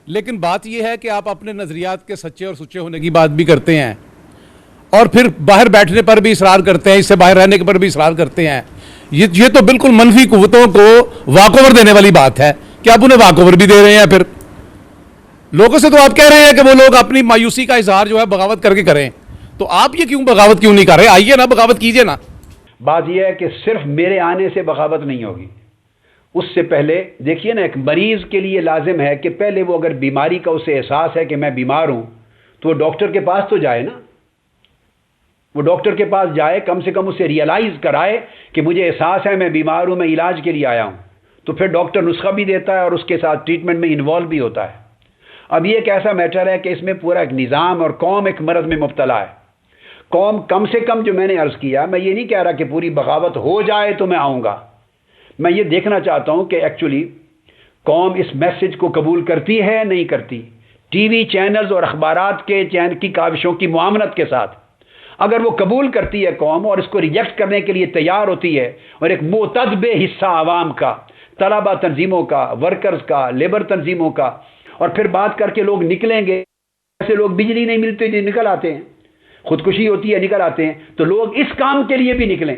لیکن بات یہ ہے کہ آپ اپنے نظریات کے سچے اور سچے ہونے کی بات بھی کرتے ہیں، اور پھر باہر بیٹھنے پر بھی اصرار کرتے ہیں، اس سے باہر رہنے پر بھی اصرار کرتے ہیں۔ یہ تو بالکل منفی قوتوں کو واک اوور دینے والی بات ہے کہ آپ انہیں واک اوور بھی دے رہے ہیں۔ پھر لوگوں سے تو آپ کہہ رہے ہیں کہ وہ لوگ اپنی مایوسی کا اظہار جو ہے بغاوت کر کے کریں، تو آپ یہ کیوں بغاوت کیوں نہیں کر رہے؟ آئیے نا، بغاوت کیجئے نا۔ بات یہ ہے کہ صرف میرے آنے سے بغاوت نہیں ہوگی، اس سے پہلے دیکھیے نا، ایک مریض کے لیے لازم ہے کہ پہلے وہ اگر بیماری کا اسے احساس ہے کہ میں بیمار ہوں تو وہ ڈاکٹر کے پاس تو جائے نا، وہ ڈاکٹر کے پاس جائے، کم سے کم اسے ریئلائز کرائے کہ مجھے احساس ہے میں بیمار ہوں، میں علاج کے لیے آیا ہوں، تو پھر ڈاکٹر نسخہ بھی دیتا ہے اور اس کے ساتھ ٹریٹمنٹ میں انوالو بھی ہوتا ہے۔ اب یہ ایک ایسا میٹر ہے کہ اس میں پورا ایک نظام اور قوم ایک مرض میں مبتلا ہے۔ قوم کم سے کم، جو میں نے عرض کیا، میں یہ نہیں کہہ رہا کہ پوری بغاوت ہو جائے تو میں آؤں گا، میں یہ دیکھنا چاہتا ہوں کہ ایکچولی قوم اس میسج کو قبول کرتی ہے نہیں کرتی، ٹی وی چینلز اور اخبارات کے کی کاوشوں کی معاملت کے ساتھ۔ اگر وہ قبول کرتی ہے قوم اور اس کو ریجیکٹ کرنے کے لیے تیار ہوتی ہے، اور ایک معتدب حصہ عوام کا، طلبہ تنظیموں کا، ورکرز کا، لیبر تنظیموں کا، اور پھر بات کر کے لوگ نکلیں گے، ایسے لوگ بجلی نہیں ملتے جو نکل آتے ہیں، خودکشی ہوتی ہے نکل آتے ہیں، تو لوگ اس کام کے لیے بھی نکلیں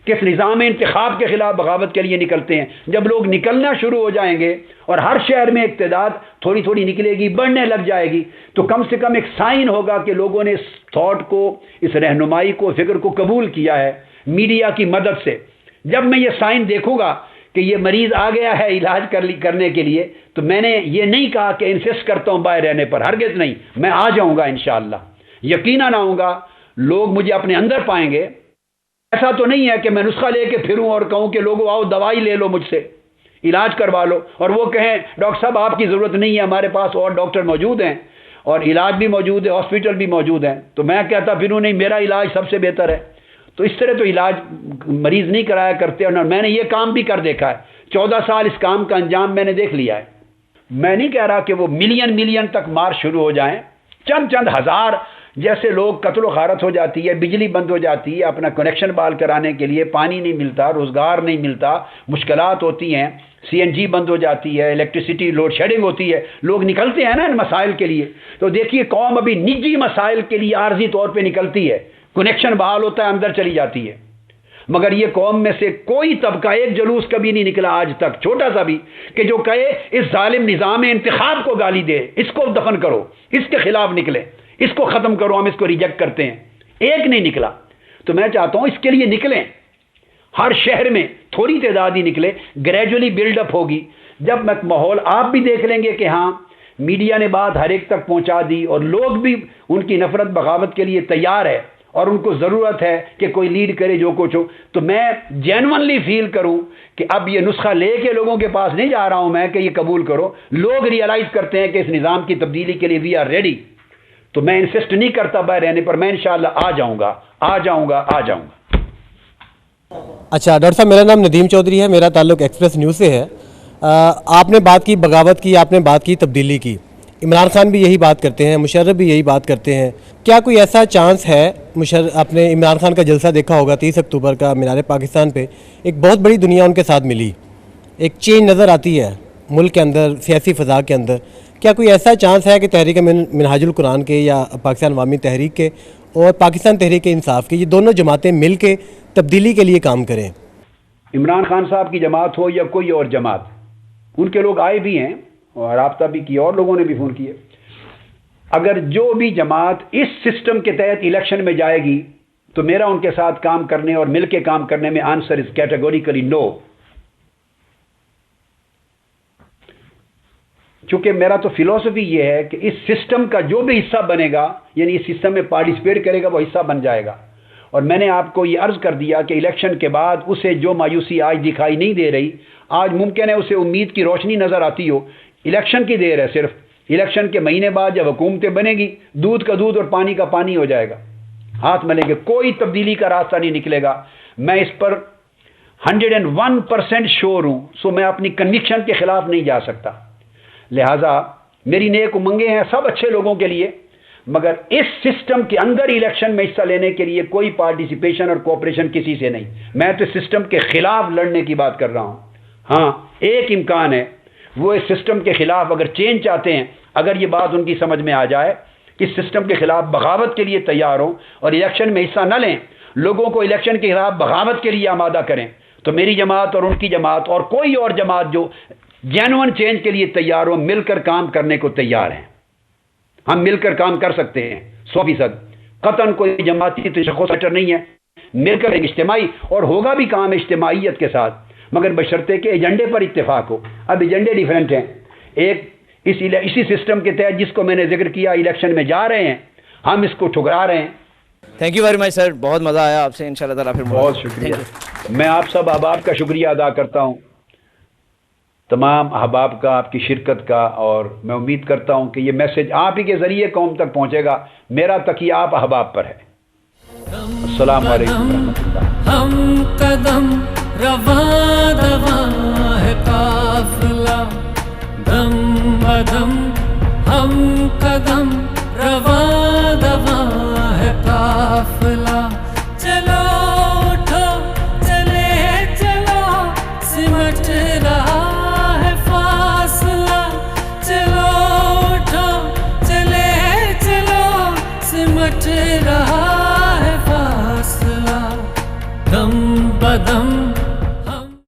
کہ اس نظام انتخاب کے خلاف بغاوت کے لیے نکلتے ہیں۔ جب لوگ نکلنا شروع ہو جائیں گے اور ہر شہر میں ایک تعداد تھوڑی تھوڑی نکلے گی، بڑھنے لگ جائے گی، تو کم سے کم ایک سائن ہوگا کہ لوگوں نے اس تھاٹ کو، اس رہنمائی کو، فکر کو قبول کیا ہے میڈیا کی مدد سے۔ جب میں یہ سائن دیکھوں گا کہ یہ مریض آ گیا ہے علاج کرنے کے لیے، تو میں نے یہ نہیں کہا کہ انسسٹ کرتا ہوں باہر رہنے پر، ہرگز نہیں، میں آ جاؤں گا انشاءاللہ، یقیناً آؤں گا، لوگ مجھے اپنے اندر پائیں گے۔ ایسا تو نہیں ہے کہ میں نسخہ لے کے پھروں اور کہوں کہ لوگوں آؤ دوائی لے لو مجھ سے، علاج کروا لو، اور وہ کہیں ڈاکٹر صاحب آپ کی ضرورت نہیں ہے، ہمارے پاس اور ڈاکٹر موجود ہیں اور علاج بھی موجود ہے، ہاسپٹل بھی موجود ہیں، تو میں کہتا پھروں نہیں، میرا علاج سب سے بہتر ہے۔ تو اس طرح تو علاج مریض نہیں کرایا کرتے، اور میں نے یہ کام بھی کر دیکھا ہے، 14 سال اس کام کا انجام میں نے دیکھ لیا ہے۔ میں نہیں کہہ رہا کہ وہ ملین تک مارچ شروع ہو جائیں، چند ہزار جیسے لوگ قتل و غارت ہو جاتی ہے، بجلی بند ہو جاتی ہے، اپنا کنیکشن بحال کرانے کے لیے پانی نہیں ملتا، روزگار نہیں ملتا، مشکلات ہوتی ہیں، CNG بند ہو جاتی ہے، الیکٹریسٹی لوڈ شیڈنگ ہوتی ہے، لوگ نکلتے ہیں نا ان مسائل کے لیے۔ تو دیکھیے قوم ابھی نجی مسائل کے لیے عارضی طور پہ نکلتی ہے، کنیکشن بحال ہوتا ہے، اندر چلی جاتی ہے، مگر یہ قوم میں سے کوئی طبقہ، ایک جلوس کبھی نہیں نکلا آج تک، چھوٹا سا بھی، کہ جو کہے اس ظالم نظام انتخاب کو گالی دے، اس کو دفن کرو، اس کے خلاف نکلے، اس کو ختم کرو، ہم اس کو ریجیکٹ کرتے ہیں، ایک نہیں نکلا۔ تو میں چاہتا ہوں اس کے لیے نکلیں، ہر شہر میں تھوڑی تعداد ہی نکلے، گریجولی بلڈ اپ ہوگی۔ جب ماحول آپ بھی دیکھ لیں گے کہ ہاں میڈیا نے بات ہر ایک تک پہنچا دی، اور لوگ بھی ان کی نفرت بغاوت کے لیے تیار ہے، اور ان کو ضرورت ہے کہ کوئی لیڈ کرے جو کچھ ہو، تو میں جینونلی فیل کروں کہ اب یہ نسخہ لے کے لوگوں کے پاس نہیں جا رہا ہوں میں کہ یہ قبول کرو، لوگ ریئلائز کرتے ہیں کہ اس نظام کی تبدیلی کے لیے وی آر ریڈی، تو میں انسسٹ نہیں کرتا باہر رہنے پر، میں انشاءاللہ آ جاؤں گا۔ اچھا ڈاکٹر صاحب، میرا نام ندیم چودھری ہے، میرا تعلق ایکسپریس نیوز سے ہے۔ آپ نے بات کی بغاوت کی، آپ نے بات کی تبدیلی کی، عمران خان بھی یہی بات کرتے ہیں، مشرف بھی یہی بات کرتے ہیں، کیا کوئی ایسا چانس ہے؟ آپ نے عمران خان کا جلسہ دیکھا ہوگا 30 اکتوبر کا مینار پاکستان پہ، ایک بہت بڑی دنیا ان کے ساتھ ملی، ایک چینج نظر آتی ہے ملک کے اندر، سیاسی فضا کے اندر، کیا کوئی ایسا چانس ہے کہ تحریک منہاج القرآن کے یا پاکستان عوامی تحریک کے اور پاکستان تحریک انصاف کے یہ دونوں جماعتیں مل کے تبدیلی کے لیے کام کریں؟ عمران خان صاحب کی جماعت ہو یا کوئی اور جماعت، ان کے لوگ آئے بھی ہیں اور رابطہ بھی کیا اور لوگوں نے بھی فون کیے. اگر جو بھی جماعت اس سسٹم کے تحت الیکشن میں جائے گی تو میرا ان کے ساتھ کام کرنے اور مل کے کام کرنے میں آنسر از کیٹیگوریکلی نو. چونکہ میرا تو فلسفی یہ ہے کہ اس سسٹم کا جو بھی حصہ بنے گا، یعنی اس سسٹم میں پارٹیسپیٹ کرے گا، وہ حصہ بن جائے گا. اور میں نے آپ کو یہ عرض کر دیا کہ الیکشن کے بعد اسے جو مایوسی آج دکھائی نہیں دے رہی، آج ممکن ہے اسے امید کی روشنی نظر آتی ہو. الیکشن کی دیر ہے، صرف الیکشن کے مہینے بعد جب حکومتیں بنے گی، دودھ کا دودھ اور پانی کا پانی ہو جائے گا، ہاتھ ملیں گے، کوئی تبدیلی کا راستہ نہیں نکلے گا. میں اس پر 101% شور ہوں. سو میں اپنی کنوکشن کے خلاف نہیں جا سکتا. لہٰذا میری نیک امنگیں ہیں سب اچھے لوگوں کے لیے، مگر اس سسٹم کے اندر الیکشن میں حصہ لینے کے لیے کوئی پارٹیسپیشن اور کوپریشن کسی سے نہیں. میں تو سسٹم کے خلاف لڑنے کی بات کر رہا ہوں. ہاں ایک امکان ہے، وہ اس سسٹم کے خلاف اگر چینج چاہتے ہیں، اگر یہ بات ان کی سمجھ میں آ جائے کہ اس سسٹم کے خلاف بغاوت کے لیے تیار ہوں اور الیکشن میں حصہ نہ لیں، لوگوں کو الیکشن کے خلاف بغاوت کے لیے آمادہ کریں، تو میری جماعت اور ان کی جماعت اور کوئی اور جماعت جو جینوئن چینج کے لیے تیار ہو، مل کر کام کرنے کو تیار ہیں. ہم مل کر کام کر سکتے ہیں 100%. قطعاً کوئی جماعتی تشخص نہیں ہے، مل کر ایک اجتماعی اور ہوگا بھی کام اجتماعیت کے ساتھ، مگر بشرطے کے ایجنڈے پر اتفاق ہو. اب ایجنڈے ڈیفرنٹ ہیں. ایک اسی سسٹم کے تحت جس کو میں نے ذکر کیا الیکشن میں جا رہے ہیں، ہم اس کو ٹھکرا رہے ہیں. تھینک یو ویری مچ سر، بہت مزہ آیا آپ سے. انشاءاللہ تعالیٰ پھر بہت شکریہ. میں آپ سب احباب کا شکریہ ادا کرتا ہوں، تمام احباب کا، آپ کی شرکت کا، اور میں امید کرتا ہوں کہ یہ میسج آپ ہی کے ذریعے قوم تک پہنچے گا. میرا تکیہ آپ احباب پر ہے. السلام علیکم ورحمۃ اللہ. ہم قدم رواں دواں ہے قافلہ، دم بدم ہم قدم رواں دواں ہے قافلہ. چلو اٹھو چلے چلو سمٹ رہا ہے فاصلہ. چلو اٹھو چلے چلو سمٹ رہا ہے فاصلہ. دم بدم